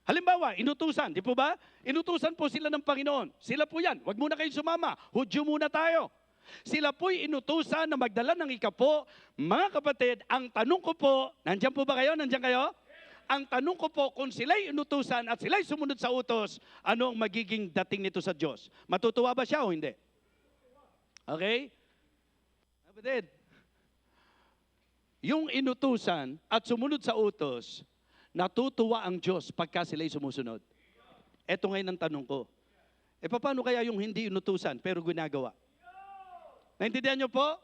Halimbawa, inutusan, di po ba? Inutusan po sila ng Panginoon. Sila po yan, wag muna kayong sumama, Hudyo muna tayo. Sila po'y inutusan na magdala ng ikapo. Mga kapatid, ang tanong ko po, nandiyan po ba kayo? Nandiyan kayo? Ang tanong ko po, kung sila'y inutusan at sila'y sumunod sa utos, ano ang magiging dating nito sa Diyos? Matutuwa ba siya o hindi? Okay? Kapatid, yung inutusan at sumunod sa utos, natutuwa ang Diyos pagka sila'y sumusunod. Ito ngayon ang tanong ko. Paano kaya yung hindi inutusan pero ginagawa? Naintindihan niyo po?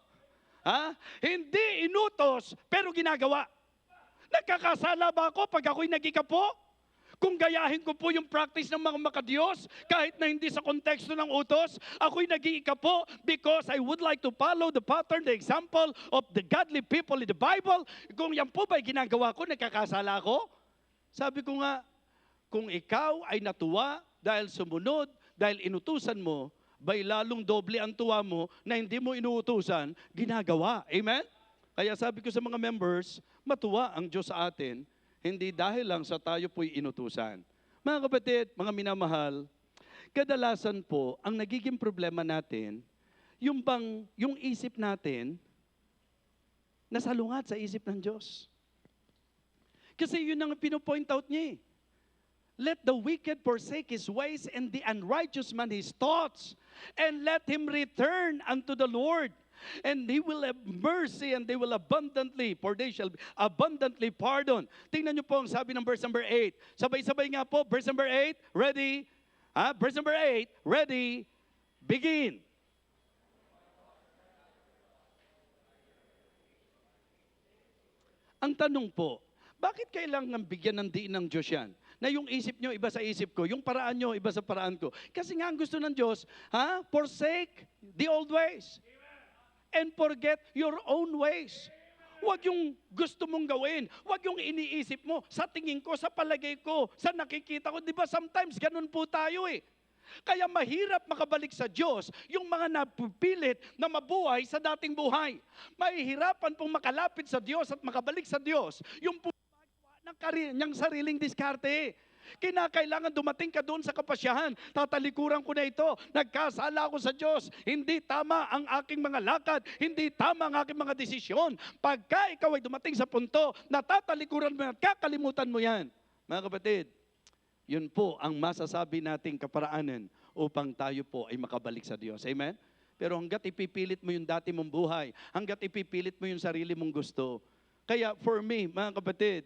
Ha? Hindi inutos, pero ginagawa. Nagkakasala ba ako pag ako'y nag-ikapo? Kung gayahin ko po yung practice ng mga makadiyos, kahit na hindi sa konteksto ng utos, ako'y nag-iikapo because I would like to follow the pattern, the example of the godly people in the Bible. Kung yan po ba'y ginagawa ko, nagkakasala ako? Sabi ko nga, kung ikaw ay natuwa dahil sumunod, dahil inutusan mo, bay lalong doble ang tuwa mo na hindi mo inuutusan, ginagawa. Amen? Kaya sabi ko sa mga members, matuwa ang Diyos sa atin, hindi dahil lang sa tayo po'y inutusan. Mga kapatid, mga minamahal, kadalasan po, ang nagiging problema natin, yung isip natin, nasalungat sa isip ng Diyos. Kasi yun ang pinopoint out niya eh. Let the wicked forsake his ways and the unrighteous man his thoughts, and let him return unto the Lord. And he will have mercy and they will abundantly, for they shall abundantly pardon. Tingnan niyo po ang sabi ng verse number 8. Sabay-sabay nga po, verse number 8, ready? Verse number 8, ready, begin. Ang tanong po, bakit kailangan bigyan ng diin ng Diyos yan? Na yung isip nyo, iba sa isip ko. Yung paraan nyo, iba sa paraan ko. Kasi nga ang gusto ng Diyos, forsake the old ways. And forget your own ways. Huwag yung gusto mong gawin. Huwag yung iniisip mo. Sa tingin ko, sa palagay ko, sa nakikita ko. Di ba sometimes ganun po tayo eh. Kaya mahirap makabalik sa Diyos yung mga napipilit na mabuhay sa dating buhay. Mahihirapan pong makalapit sa Diyos at makabalik sa Diyos yung ng niyang sariling diskarte. Kinakailangan dumating ka doon sa kapasyahan. Tatalikuran ko na ito. Nagkasala ako sa Diyos. Hindi tama ang aking mga lakad. Hindi tama ang aking mga desisyon. Pagka ikaw ay dumating sa punto, natatalikuran mo at kakalimutan mo yan. Mga kapatid, yun po ang masasabi nating kaparaanan upang tayo po ay makabalik sa Diyos. Amen? Pero hanggat ipipilit mo yung dati mong buhay, hanggat ipipilit mo yung sarili mong gusto. Kaya for me, mga kapatid,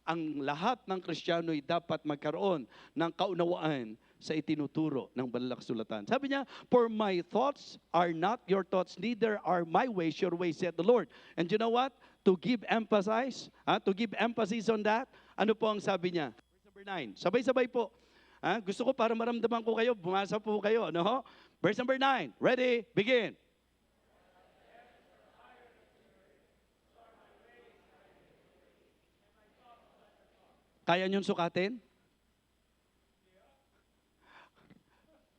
ang lahat ng Kristiyano ay dapat magkaroon ng kaunawaan sa itinuturo ng banal na kasulatan. Sabi niya, for my thoughts are not your thoughts, neither are my ways your ways, said the Lord. And you know what? To give emphasis on that, ano po ang sabi niya? Verse number 9. Sabay-sabay po. Gusto ko para maramdaman ko kayo, bumasa po kayo. No? Verse number 9. Ready? Begin. Kaya niyong sukatin?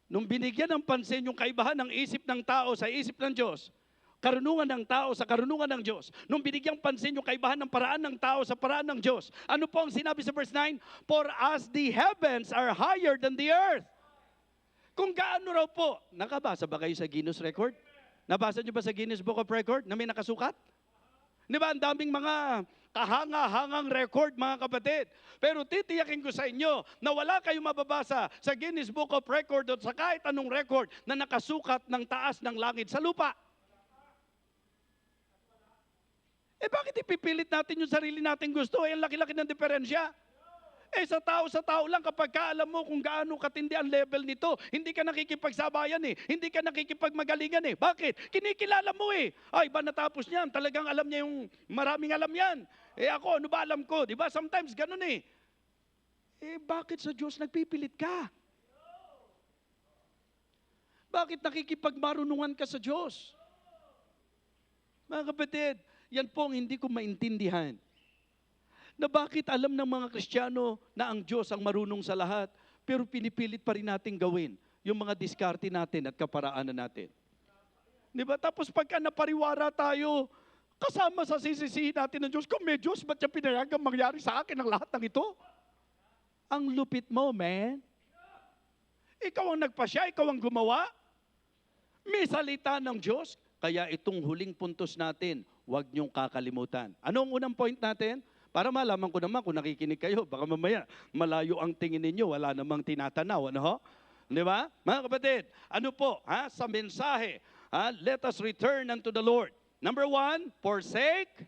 Nung binigyan ng pansin yung kaibahan ng isip ng tao sa isip ng Diyos, karunungan ng tao sa karunungan ng Diyos, nung binigyang pansin yung kaibahan ng paraan ng tao sa paraan ng Diyos, ano po ang sinabi sa verse 9? For as the heavens are higher than the earth. Kung gaano raw po, nakabasa ba kayo sa Guinness Record? Nabasa niyo ba sa Guinness Book of Record na may nakasukat? Di ba, ang daming mga kahanga-hangang record, mga kapatid. Pero titiyakin ko sa inyo na wala kayong mababasa sa Guinness Book of Record o sa kahit anong record na nakasukat ng taas ng langit sa lupa. Bakit ipipilit natin yung sarili nating gusto? Ang laki-laki ng diferensya. Sa tao lang, kapag alam mo kung gaano katindi ang level nito, hindi ka nakikipagsabayan eh. Hindi ka nakikipagmagalingan eh. Bakit? Kinikilala mo eh. Ba natapos niyan? Talagang alam niya yung maraming alam yan. Ako, ano ba alam ko? Diba? Sometimes ganun eh. Bakit sa Diyos nagpipilit ka? Bakit nakikipagmarunungan ka sa Diyos? Mga kapatid, Yan po ang hindi ko maintindihan. Na bakit alam ng mga Kristiyano na ang Diyos ang marunong sa lahat, pero pinipilit pa rin natin gawin yung mga diskarte natin at kaparaanan natin. Di ba? Tapos pagka napariwara tayo, kasama sa sisisihin natin ng Diyos, kung may Diyos, ba't niya pinayagang mangyari sa akin ang lahat ng ito? Ang lupit mo, man. Ikaw ang nagpasya, ikaw ang gumawa. May salita ng Diyos. Kaya itong huling puntos natin, huwag niyong kakalimutan. Ano ang unang point natin? Para malaman ko naman kung nakikinig kayo, baka mamaya malayo ang tingin ninyo, wala namang tinatanaw. Ano ho? Di ba? Mga kapatid, ano po, sa mensahe, let us return unto the Lord. Number 1, forsake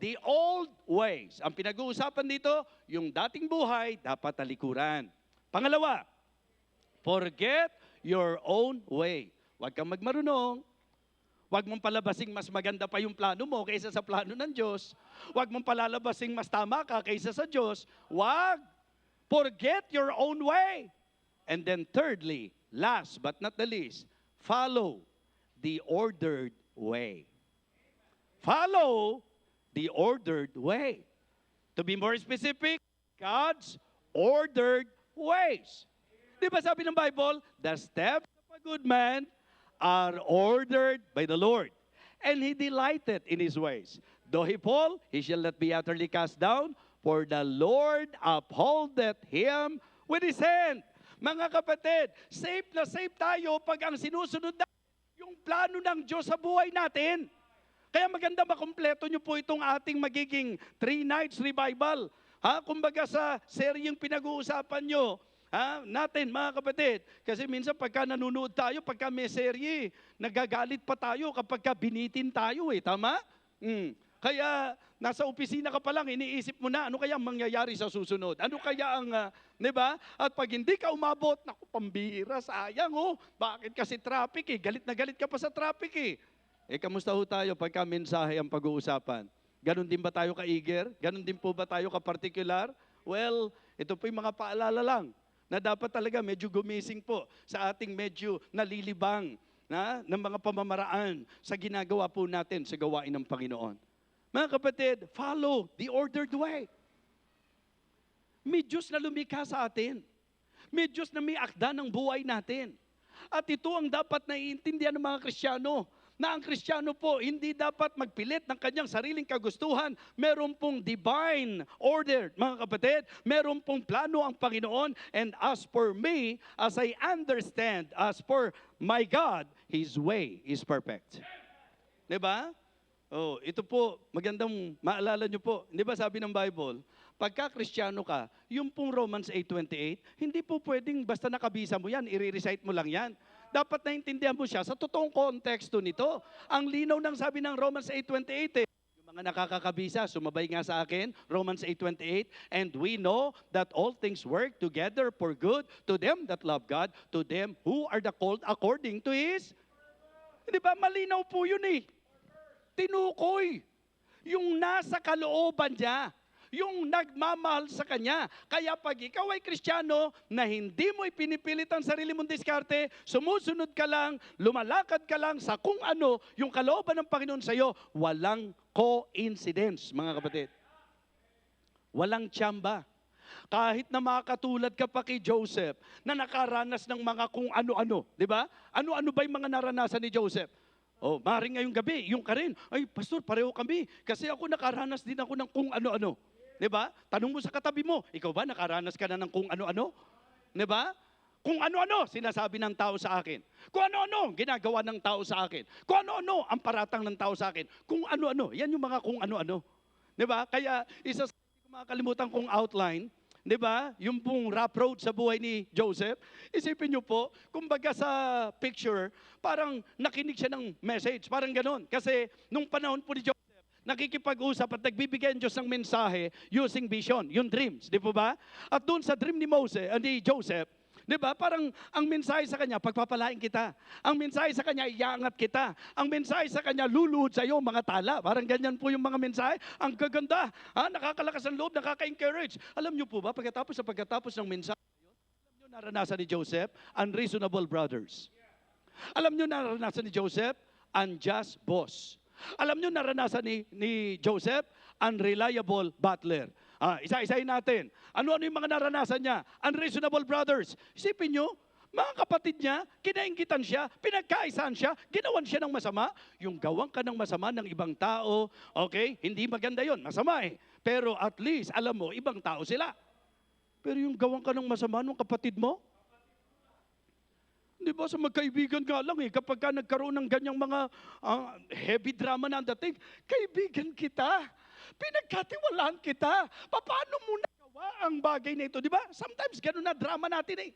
the old ways. Ang pinag-uusapan dito, yung dating buhay, dapat talikuran. Pangalawa, forget your own way. Huwag kang magmarunong. Huwag mong palabasing mas maganda pa yung plano mo kaysa sa plano ng Diyos. Huwag mong palalabasing mas tama ka kaysa sa Diyos. Huwag. Forget your own way. And then thirdly, last but not the least, follow the ordered way. Follow the ordered way. To be more specific, God's ordered ways. Di ba sabi ng Bible, the steps of a good man are ordered by the Lord, and He delighted in His ways. Though he fall, he shall not be utterly cast down, for the Lord upholdeth him with His hand. Mga kapatid, safe na safe tayo pag ang sinusunod na yung plano ng Diyos sa buhay natin. Kaya maganda makumpleto nyo po itong ating magiging 3 nights revival. Kumbaga sa seryeng pinag-uusapan nyo, natin mga kapatid. Kasi minsan pagka nanonood tayo, pagka may serye, nagagalit pa tayo kapag binitin tayo tama? Kaya nasa opisina ka pa lang, iniisip mo na, ano kaya ang mangyayari sa susunod? Ano kaya ang, di ba? At pag hindi ka umabot, naku, pambira, sayang Bakit kasi traffic galit na galit ka pa sa traffic kamusta ho tayo pagka mensahe ang pag-uusapan? Ganon din ba tayo ka-eager? Ganon din po ba tayo ka-particular? Well, ito po yung mga paalala lang na dapat talaga medyo gumising po sa ating medyo nalilibang ng mga pamamaraan sa ginagawa po natin sa gawain ng Panginoon. Mga kapatid, follow the ordered way. May Diyos na lumikha sa atin. May Diyos na may akda ng buhay natin. At ito ang dapat naiintindihan ng mga Kristiyano, na ang Kristiyano po hindi dapat magpilit ng kanyang sariling kagustuhan. Meron pong divine order, mga kapatid. Meron pong plano ang Panginoon. And as for me, as I understand, as for my God, His way is perfect. Diba? Ito po, magandang maalala nyo po. Di ba sabi ng Bible, pagka Kristiyano ka, yung pong Romans 8:28, hindi po pwedeng basta nakabisa mo yan, i-recite mo lang yan. Dapat naintindihan mo siya sa totoong konteksto nito. Ang linaw ng sabi ng Romans 8:28 yung mga nakakakabisa, sumabay nga sa akin, Romans 8:28, and we know that all things work together for good to them that love God, to them who are the called according to His. Di ba? Malinaw po yun Tinukoy. Yung nasa kalooban niya. Yung nagmamahal sa Kanya. Kaya pag ikaw ay Kristiyano na hindi mo ipinipilit ang sarili mong diskarte, sumusunod ka lang, lumalakad ka lang sa kung ano yung kalooban ng Panginoon sa iyo, walang coincidence, mga kapatid. Walang tsamba. Kahit na makatulad ka pa kay Joseph na nakaranas ng mga kung ano-ano, di ba? Ano-ano ba yung mga naranasan ni Joseph? Maring ngayong gabi, yung ka rin. Ay, pastor, pareho kami. Kasi ako nakaranas din ako ng kung ano-ano. Diba? Tanong mo sa katabi mo, ikaw ba nakaranas ka na ng kung ano-ano? Diba? Kung ano-ano, sinasabi ng tao sa akin. Kung ano-ano, ginagawa ng tao sa akin. Kung ano-ano, ang paratang ng tao sa akin. Kung ano-ano, yan yung mga kung ano-ano. Diba? Kaya, isa sa hindi ko makakalimutan kong outline, di ba? Yung pong rough road sa buhay ni Joseph. Isipin niyo po, kumbaga sa picture, parang nakinig siya ng message. Parang ganon. Kasi nung panahon po ni Joseph, nakikipag-usap at nagbibigay ang Diyos ng mensahe using vision, yung dreams. Di po ba? At doon sa dream ni Joseph, di ba? Parang ang mensahe sa kanya, pagpapalain kita. Ang mensahe sa kanya, iangat kita. Ang mensahe sa kanya, luluhod sa iyo mga tala. Parang ganyan po yung mga mensahe. Ang gaganda. Nakakalakas ang loob, nakaka-encourage. Alam niyo po ba, pagkatapos ng mensahe, alam niyo naranasan ni Joseph, unreasonable brothers. Alam niyo naranasan ni Joseph, unjust boss. Alam nyo, naranasan ni Joseph, unreliable butler. Isa-isahin natin. Ano-ano yung mga naranasan niya? Unreasonable brothers. Isipin nyo, mga kapatid niya, kinainggitan siya, pinagkaisahan siya, ginawan siya ng masama. Yung gawang ka ng masama ng ibang tao, okay, hindi maganda yon, masama eh. Pero at least, alam mo, ibang tao sila. Pero yung gawang ka ng masama ng kapatid mo, di ba, sa magkaibigan nga lang eh, kapag ka nagkaroon ng ganyang mga heavy drama na ang dating, kaibigan kita, pinagkatiwalaan kita, paano mo nagawa ang bagay na ito, di ba? Sometimes ganun na drama natin eh.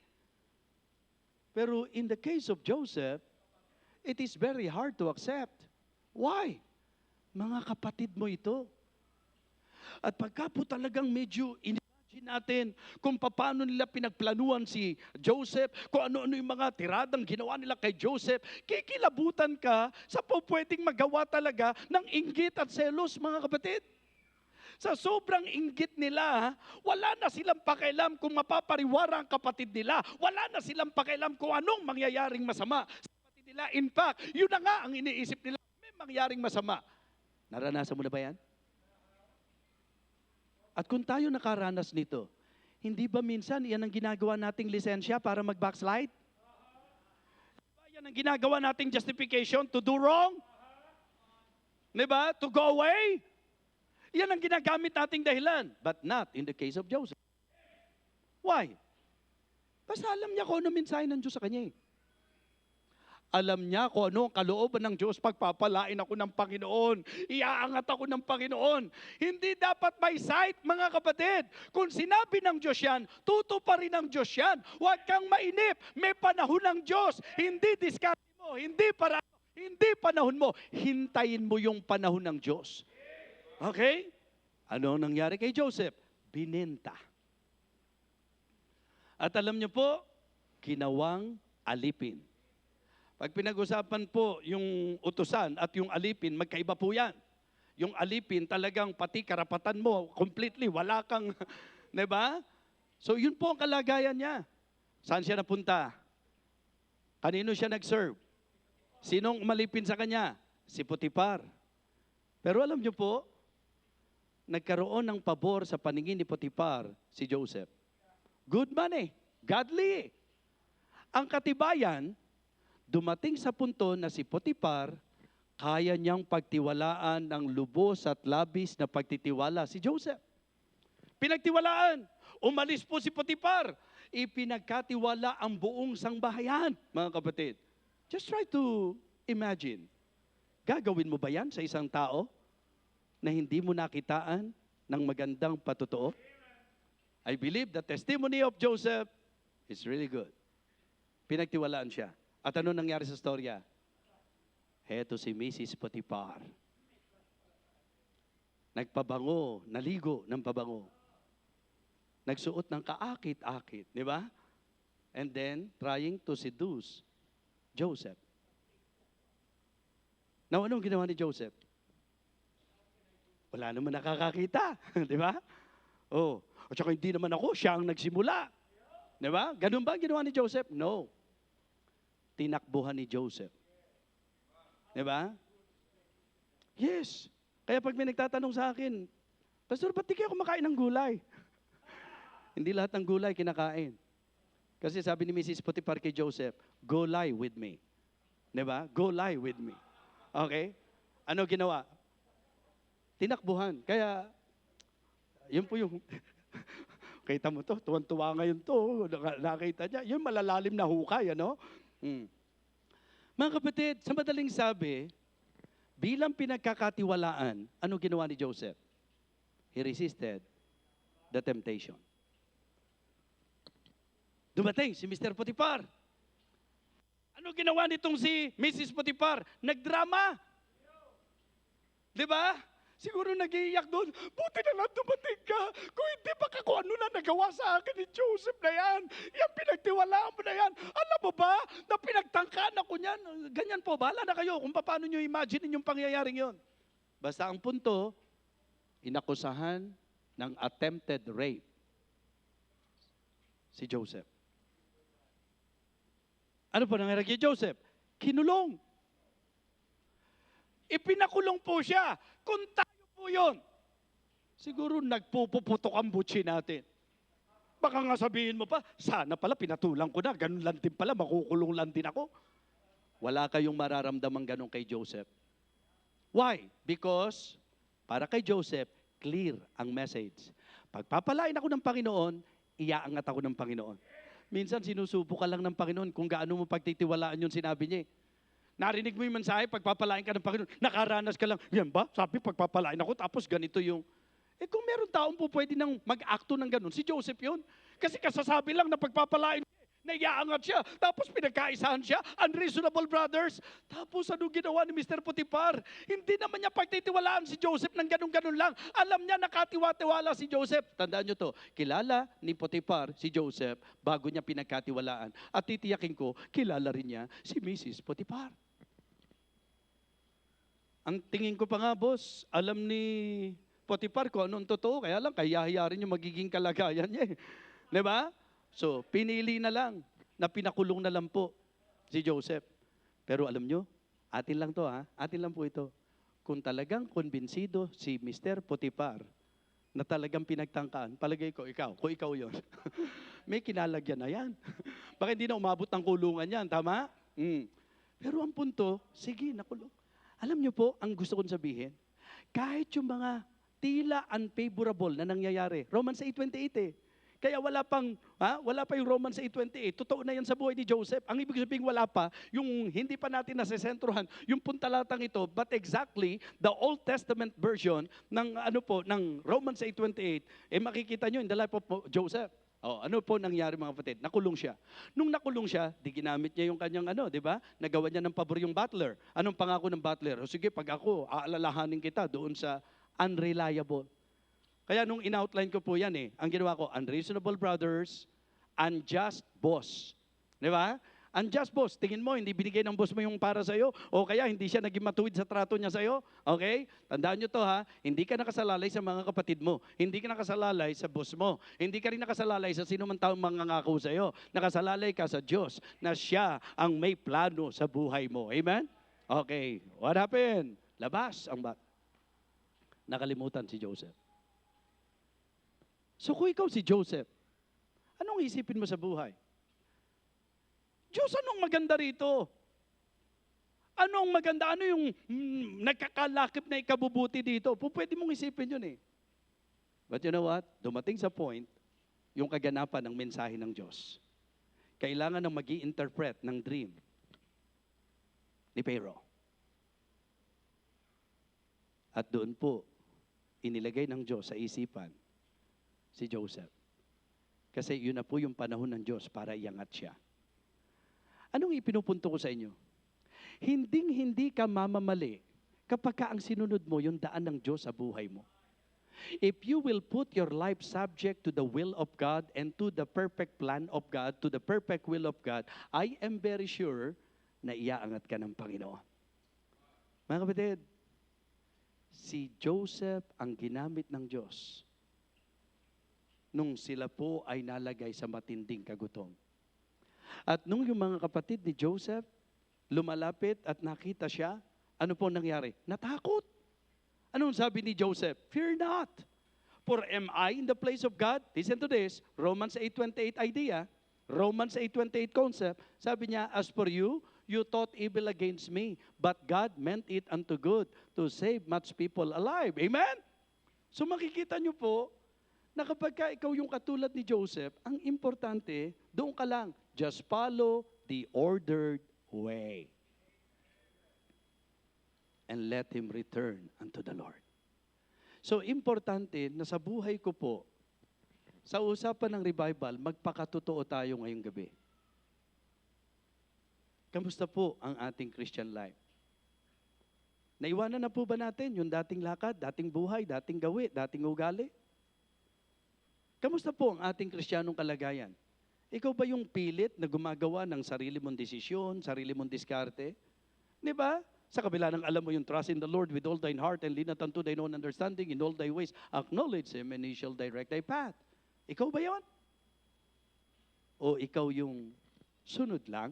Pero in the case of Joseph, it is very hard to accept. Why? Mga kapatid mo ito. At pagka po talagang medyo imagine natin kung paano nila pinagplanuhan si Joseph, kung ano-ano yung mga tiradang ginawa nila kay Joseph, kikilabutan ka sa po pwedeng magawa talaga ng inggit at selos, mga kapatid. Sa sobrang inggit nila, wala na silang pakialam kung mapapariwara ang kapatid nila. Wala na silang pakialam kung anong mangyayaring masama sa kapatid nila. In fact, yun na nga ang iniisip nila, may mangyaring masama. Naranasan mo na ba yan? At kung tayo nakaranas nito, hindi ba minsan yan ang ginagawa nating lisensya para mag-backslide? Diba yan ang ginagawa nating justification to do wrong? Diba? To go away? Yan ang ginagamit nating dahilan. But not in the case of Joseph. Why? Basta alam niya kung ano mensahe ng Diyos sa kanya eh. Alam niya kung ano ang kalooban ng Diyos, pagpapalain ako ng Panginoon, iaangat ako ng Panginoon. Hindi dapat by sight, mga kapatid. Kung sinabi ng Diyos yan, tutuparin ng Diyos yan. Huwag kang mainip, may panahon ng Diyos. Hindi diskarte mo, hindi panahon mo. Hintayin mo yung panahon ng Diyos. Okay? Ano ang nangyari kay Joseph? Binenta. At alam niyo po, ginawang alipin. Pag pinag-usapan po yung utusan at yung alipin, magkaiba po yan. Yung alipin talagang pati karapatan mo, completely, wala kang, di ba? So yun po ang kalagayan niya. Saan siya napunta? Kanino siya nag-serve? Sinong umalipin sa kanya? Si Potiphar. Pero alam niyo po, nagkaroon ng pabor sa paningin ni Potiphar si Joseph. Good man eh, godly eh. Ang katibayan, dumating sa punto na si Potiphar, kaya niyang pagtiwalaan ng lubos at labis na pagtitiwala si Joseph. Pinagtiwalaan. Umalis po si Potiphar. Ipinagkatiwala ang buong sangbahayan, mga kapatid. Just try to imagine. Gagawin mo ba yan sa isang tao na hindi mo nakitaan ng magandang patotoo? I believe the testimony of Joseph is really good. Pinagtiwalaan siya. At ano nangyari sa storya? Heto si Mrs. Potiphar. Nagpabango, naligo ng pabango. Nagsuot ng kaakit-akit, di ba? And then, trying to seduce Joseph. Now, anong ginawa ni Joseph? Wala naman nakakakita, di ba? Oh, at saka hindi naman ako, siya ang nagsimula. Di ba? Ganun ba ang ginawa ni Joseph? No. Tinakbuhan ni Joseph. Di ba? Yes. Kaya pag may nagtatanong sa akin, Pastor, ba't di kayo kumakain ng gulay? Hindi lahat ng gulay kinakain. Kasi sabi ni Mrs. Potiphar kay Joseph, go lie with me. Di ba? Go lie with me. Okay? Ano ginawa? Tinakbuhan. Kaya, yun po yung, kita mo to, tuwan-tuwa ngayon to, nakita niya, yun malalalim na hukay, ano? Mga kapatid, sa madaling sabi, bilang pinagkakatiwalaan, ano ginawa ni Joseph? He resisted the temptation. Dumating si Mr. Potiphar. Ano ginawa nitong si Mrs. Potiphar? Nagdrama. Di ba? Siguro nag-iiyak doon, buti na lang dumating ka. Kung hindi pa ka kung ano na nagawa sa akin ni Joseph na yan. Yan, pinagtiwalaan mo na yan. Alam mo ba, na pinagtangkaan ako niyan. Ganyan po, bahala na kayo kung paano nyo imagine yung pangyayaring yon. Basta ang punto, inakusahan ng attempted rape si Joseph. Ano po nangyari kay Joseph? Kinulong. ipinakulong po siya. Kung tayo po yun, siguro nagpupuputok ang butsi natin. Baka nga sabihin mo pa, sana pala pinatulang ko na, ganun lang din pala, makukulong lang din ako. Wala kayong mararamdaman ganun kay Joseph. Why? Because, para kay Joseph, clear ang message. Pagpapalain ako ng Panginoon, iaangat ako ng Panginoon. Minsan sinusubo ka lang ng Panginoon kung gaano mo pagtitiwalaan yung sinabi niya. Narinig mo yung mensahe, pagpapalain ka ng Panginoon, nakaranas ka lang, yan ba? Sabi, pagpapalain ako, tapos ganito yung... kung meron taong po pwede nang mag-akto ng ganun, si Joseph yun. Kasi kasasabi lang na pagpapalain niya, naiyaangat siya, tapos pinagkaisahan siya, unreasonable brothers. Tapos ano ginawa ni Mr. Potiphar? Hindi naman niya pagtitiwalaan si Joseph ng ganun-ganun lang. Alam niya nakatiwa-tiwala si Joseph. Tandaan niyo to, kilala ni Potiphar si Joseph bago niya pinagkatiwalaan. At titiyakin ko, kilala rin niya si Mrs. Potiphar. Ang tingin ko pa nga, boss, alam ni Potiphar ko anong totoo, kaya lang kaya rin yung magiging kalagayan niya. Di ba? So, pinili na lang na pinakulong na lang po si Joseph. Pero alam nyo, atin lang to ha, atin lang po ito. Kung talagang konbinsido si Mr. Potiphar na talagang pinagtangkaan, palagay ko, kung ikaw yon, may kinalagyan na yan. Baka hindi na umabot ng kulungan yan, tama? Pero ang punto, sige, nakulong. Alam nyo po, ang gusto kong sabihin, kahit yung mga tila unfavorable na nangyayari. Romans 8:28 eh. Kaya wala pa yung Romans 8:28. Totoo na yan sa buhay ni Joseph. Ang ibig sabihin wala pa, yung hindi pa natin nasesentruhan, yung puntalatang ito, but exactly the Old Testament version ng ng Romans 8:28, makikita nyo in the life of Joseph. Ano po nangyari mga kapatid? Nakulong siya. Nung nakulong siya, ginamit niya yung kanyang di ba? Nagawa niya ng pabor yung butler. Anong pangako ng butler? Sige, pag ako, aalalahanin kita doon sa unreliable. Kaya nung in-outline ko po yan ang ginawa ko, unreasonable brothers, unjust boss. Di ba? Unjust boss. Tingin mo, hindi binigay ng boss mo yung para sa'yo, o kaya hindi siya naging matuwid sa trato niya sa'yo. Okay? Tandaan nyo to ha, hindi ka nakasalalay sa mga kapatid mo. Hindi ka nakasalalay sa boss mo. Hindi ka rin nakasalalay sa sino man taong mangangako sa'yo. Nakasalalay ka sa Diyos na siya ang may plano sa buhay mo. Amen? Okay. What happened? Labas ang nakalimutan si Joseph. So kung ikaw si Joseph, anong isipin mo sa buhay? Diyos, anong maganda rito? Anong maganda? Ano yung nagkakalakip na ikabubuti dito? Pwede mong isipin yun But you know what? Dumating sa point, yung kaganapan ng mensahe ng Diyos. Kailangan ng mag-i-interpret ng dream ni Pharaoh. At doon po, inilagay ng Diyos sa isipan si Joseph. Kasi yun na po yung panahon ng Diyos para iangat siya. Anong ipinupunto ko sa inyo? Hinding-hindi ka mamamali kapag ang sinunod mo yung daan ng Diyos sa buhay mo. If you will put your life subject to the will of God and to the perfect plan of God, to the perfect will of God, I am very sure na iaangat ka ng Panginoon. Mga kapatid, si Joseph ang ginamit ng Diyos nung sila po ay nalagay sa matinding kagutom. At nung yung mga kapatid ni Joseph lumalapit at nakita siya, ano po nangyari? Natakot. Anong sabi ni Joseph? Fear not, for am I in the place of God? Listen to this, Romans 8:28 idea, Romans 8:28 concept. Sabi niya, as for you, you thought evil against me, but God meant it unto good to save much people alive. Amen? So makikita niyo po, na kapag ikaw yung katulad ni Joseph, ang importante, doon ka lang, just follow the ordered way. And let him return unto the Lord. So, importante na sa buhay ko po, sa usapan ng revival, magpakatotoo tayo ngayong gabi. Kamusta po ang ating Christian life? Naiwanan na po ba natin yung dating lakad, dating buhay, dating gawi, dating ugali? Kamusta po ang ating Kristiyanong kalagayan? Ikaw ba yung pilit na gumagawa ng sarili mong desisyon, sarili mong diskarte? Di ba? Sa kabila ng alam mo yung trust in the Lord with all thine heart and lean not unto thine own understanding, in all thy ways acknowledge Him and He shall direct thy path. Ikaw ba yon? O ikaw yung sunod lang?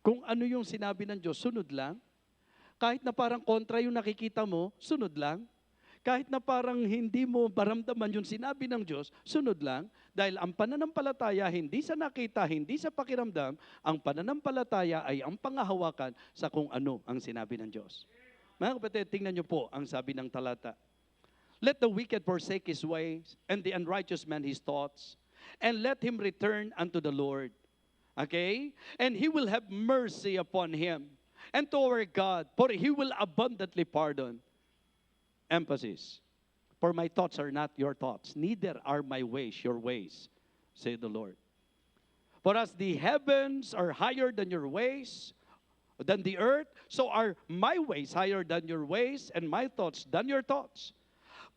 Kung ano yung sinabi ng Diyos, sunod lang? Kahit na parang kontra yung nakikita mo, sunod lang. Kahit na parang hindi mo maramdaman yung sinabi ng Diyos, sunod lang. Dahil ang pananampalataya, hindi sa nakita, hindi sa pakiramdam, ang pananampalataya ay ang pangahawakan sa kung ano ang sinabi ng Diyos. Mga kapatid, tingnan niyo po ang sabi ng talata. Let the wicked forsake his ways, and the unrighteous man his thoughts, and let him return unto the Lord. Okay? And He will have mercy upon him, and to our God, for He will abundantly pardon. Emphasis. For my thoughts are not your thoughts, neither are my ways your ways, say the Lord. For as the heavens are higher than your ways, than the earth, so are my ways higher than your ways, and my thoughts than your thoughts.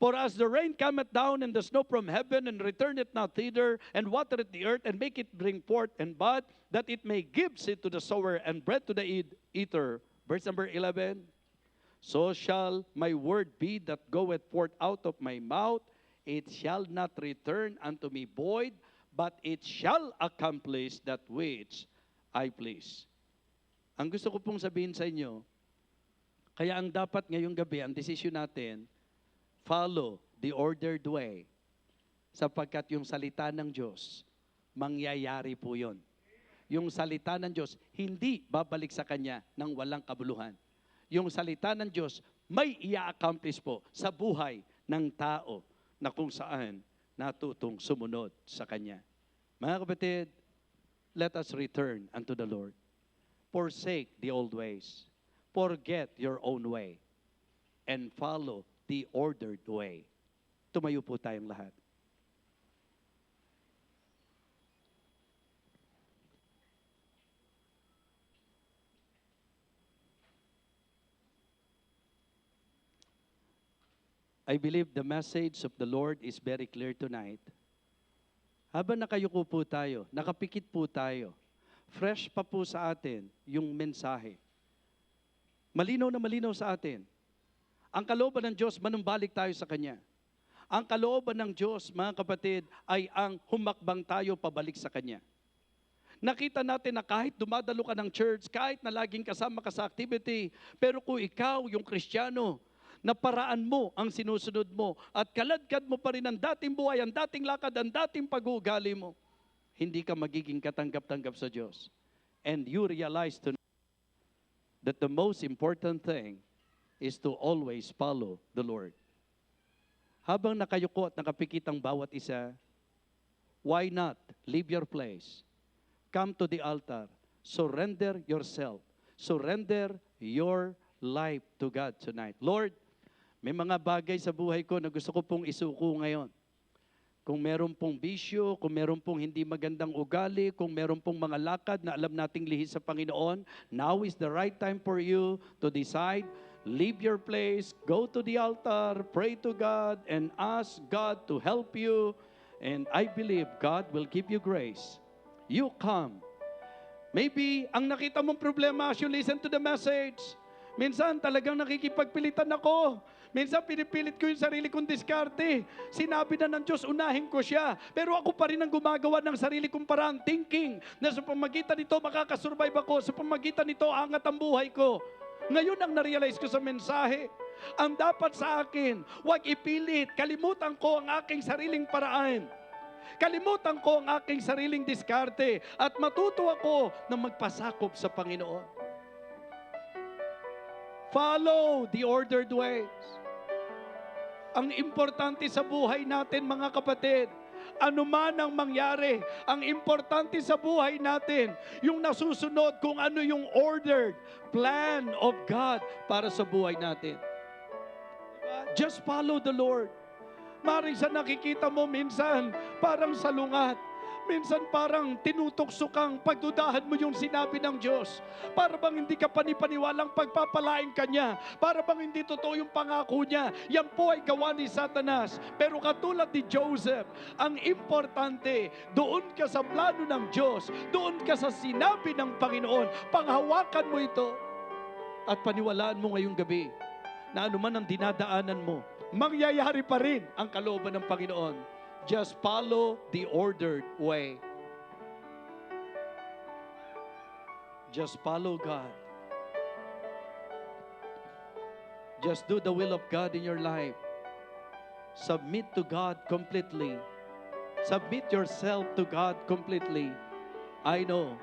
For as the rain cometh down and the snow from heaven, and returneth not thither, and watereth the earth, and make it bring forth and bud, that it may give seed to the sower and bread to the eater. Verse number 11. So shall my word be that goeth forth out of my mouth. It shall not return unto me void, but it shall accomplish that which I please. Ang gusto ko pong sabihin sa inyo, kaya ang dapat ngayong gabi, ang desisyon natin, follow the ordered way. Sapagkat yung salita ng Diyos, mangyayari po yun. Yung salita ng Diyos, hindi babalik sa Kanya ng walang kabuluhan. Yung salita ng Diyos, may i-accomplish po sa buhay ng tao na kung saan natutong sumunod sa Kanya. Mga kapatid, let us return unto the Lord. Forsake the old ways. Forget your own way. And follow the ordered way. Tumayo po tayong lahat. I believe the message of the Lord is very clear tonight. Habang nakayuko po tayo, nakapikit po tayo, fresh pa po sa atin yung mensahe. Malinaw na malinaw sa atin. Ang kalooban ng Diyos, manumbalik tayo sa Kanya. Ang kalooban ng Diyos, mga kapatid, ay ang humakbang tayo pabalik sa Kanya. Nakita natin na kahit dumadalo ka ng church, kahit na laging kasama ka sa activity, pero kung ikaw, yung Kristiyano, na paraan mo ang sinusunod mo at kaladkad mo pa rin ang dating buhay, ang dating lakad, ang dating pag-uugali mo, hindi ka magiging katanggap-tanggap sa Diyos. And you realize tonight that the most important thing is to always follow the Lord. Habang nakayuko at nakapikit ang bawat isa, why not leave your place, come to the altar, surrender yourself, surrender your life to God tonight. Lord, may mga bagay sa buhay ko na gusto ko pong isuko ngayon. Kung meron pong bisyo, kung meron pong hindi magandang ugali, kung meron pong mga lakad na alam nating lihis sa Panginoon, now is the right time for you to decide, leave your place, go to the altar, pray to God, and ask God to help you. And I believe God will give you grace. You come. Maybe ang nakita mong problema as you listen to the message, minsan talagang nakikipagpilitan ako. Minsan pinipilit ko yung sarili kong diskarte. Sinabi na ng Diyos, unahin ko siya. Pero ako pa rin ang gumagawa ng sarili kong parang thinking na sa pamagitan nito makakasurvive ako. Sa pamagitan nito angat ang buhay ko. Ngayon ang narealize ko sa mensahe, ang dapat sa akin, huwag ipilit. Kalimutan ko ang aking sariling paraan. Kalimutan ko ang aking sariling diskarte. At matuto ako na magpasakop sa Panginoon. Follow the ordered ways. Ang importante sa buhay natin, mga kapatid, ano man ang mangyari, ang importante sa buhay natin, yung nasusunod kung ano yung ordered plan of God para sa buhay natin. Just follow the Lord. Maring sa nakikita mo minsan, parang salungat. Minsan parang tinutokso kang pagdudahan mo yung sinabi ng Diyos. Para bang hindi ka panipaniwalang pagpapalain ka niya. Para bang hindi totoo yung pangako niya. Yan po ay gawa ni Satanas. Pero katulad ni Joseph, ang importante, doon ka sa plano ng Diyos. Doon ka sa sinabi ng Panginoon. Panghawakan mo ito. At paniwalaan mo ngayong gabi na anuman ang dinadaanan mo, mangyayari pa rin ang kalooban ng Panginoon. Just follow the ordered way. Just follow God. Just do the will of God in your life. Submit to God completely. Submit yourself to God completely. I know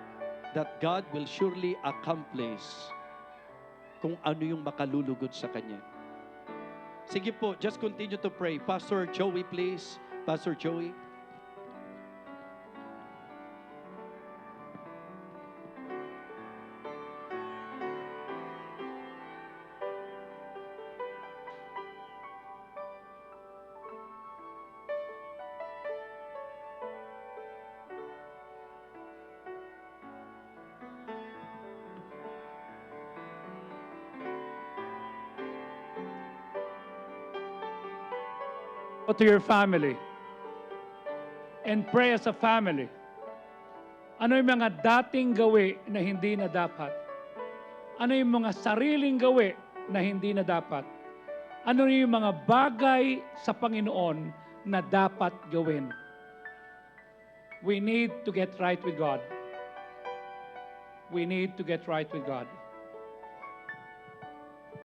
that God will surely accomplish kung ano yung makalulugod sa Kanya. Sige po, just continue to pray. Pastor Joey, please. Pastor Joey. Go to your family and pray as a family. Ano yung mga dating gawi na hindi na dapat? Ano yung mga sariling gawi na hindi na dapat? Ano yung mga bagay sa Panginoon na dapat gawin? We need to get right with God. We need to get right with God.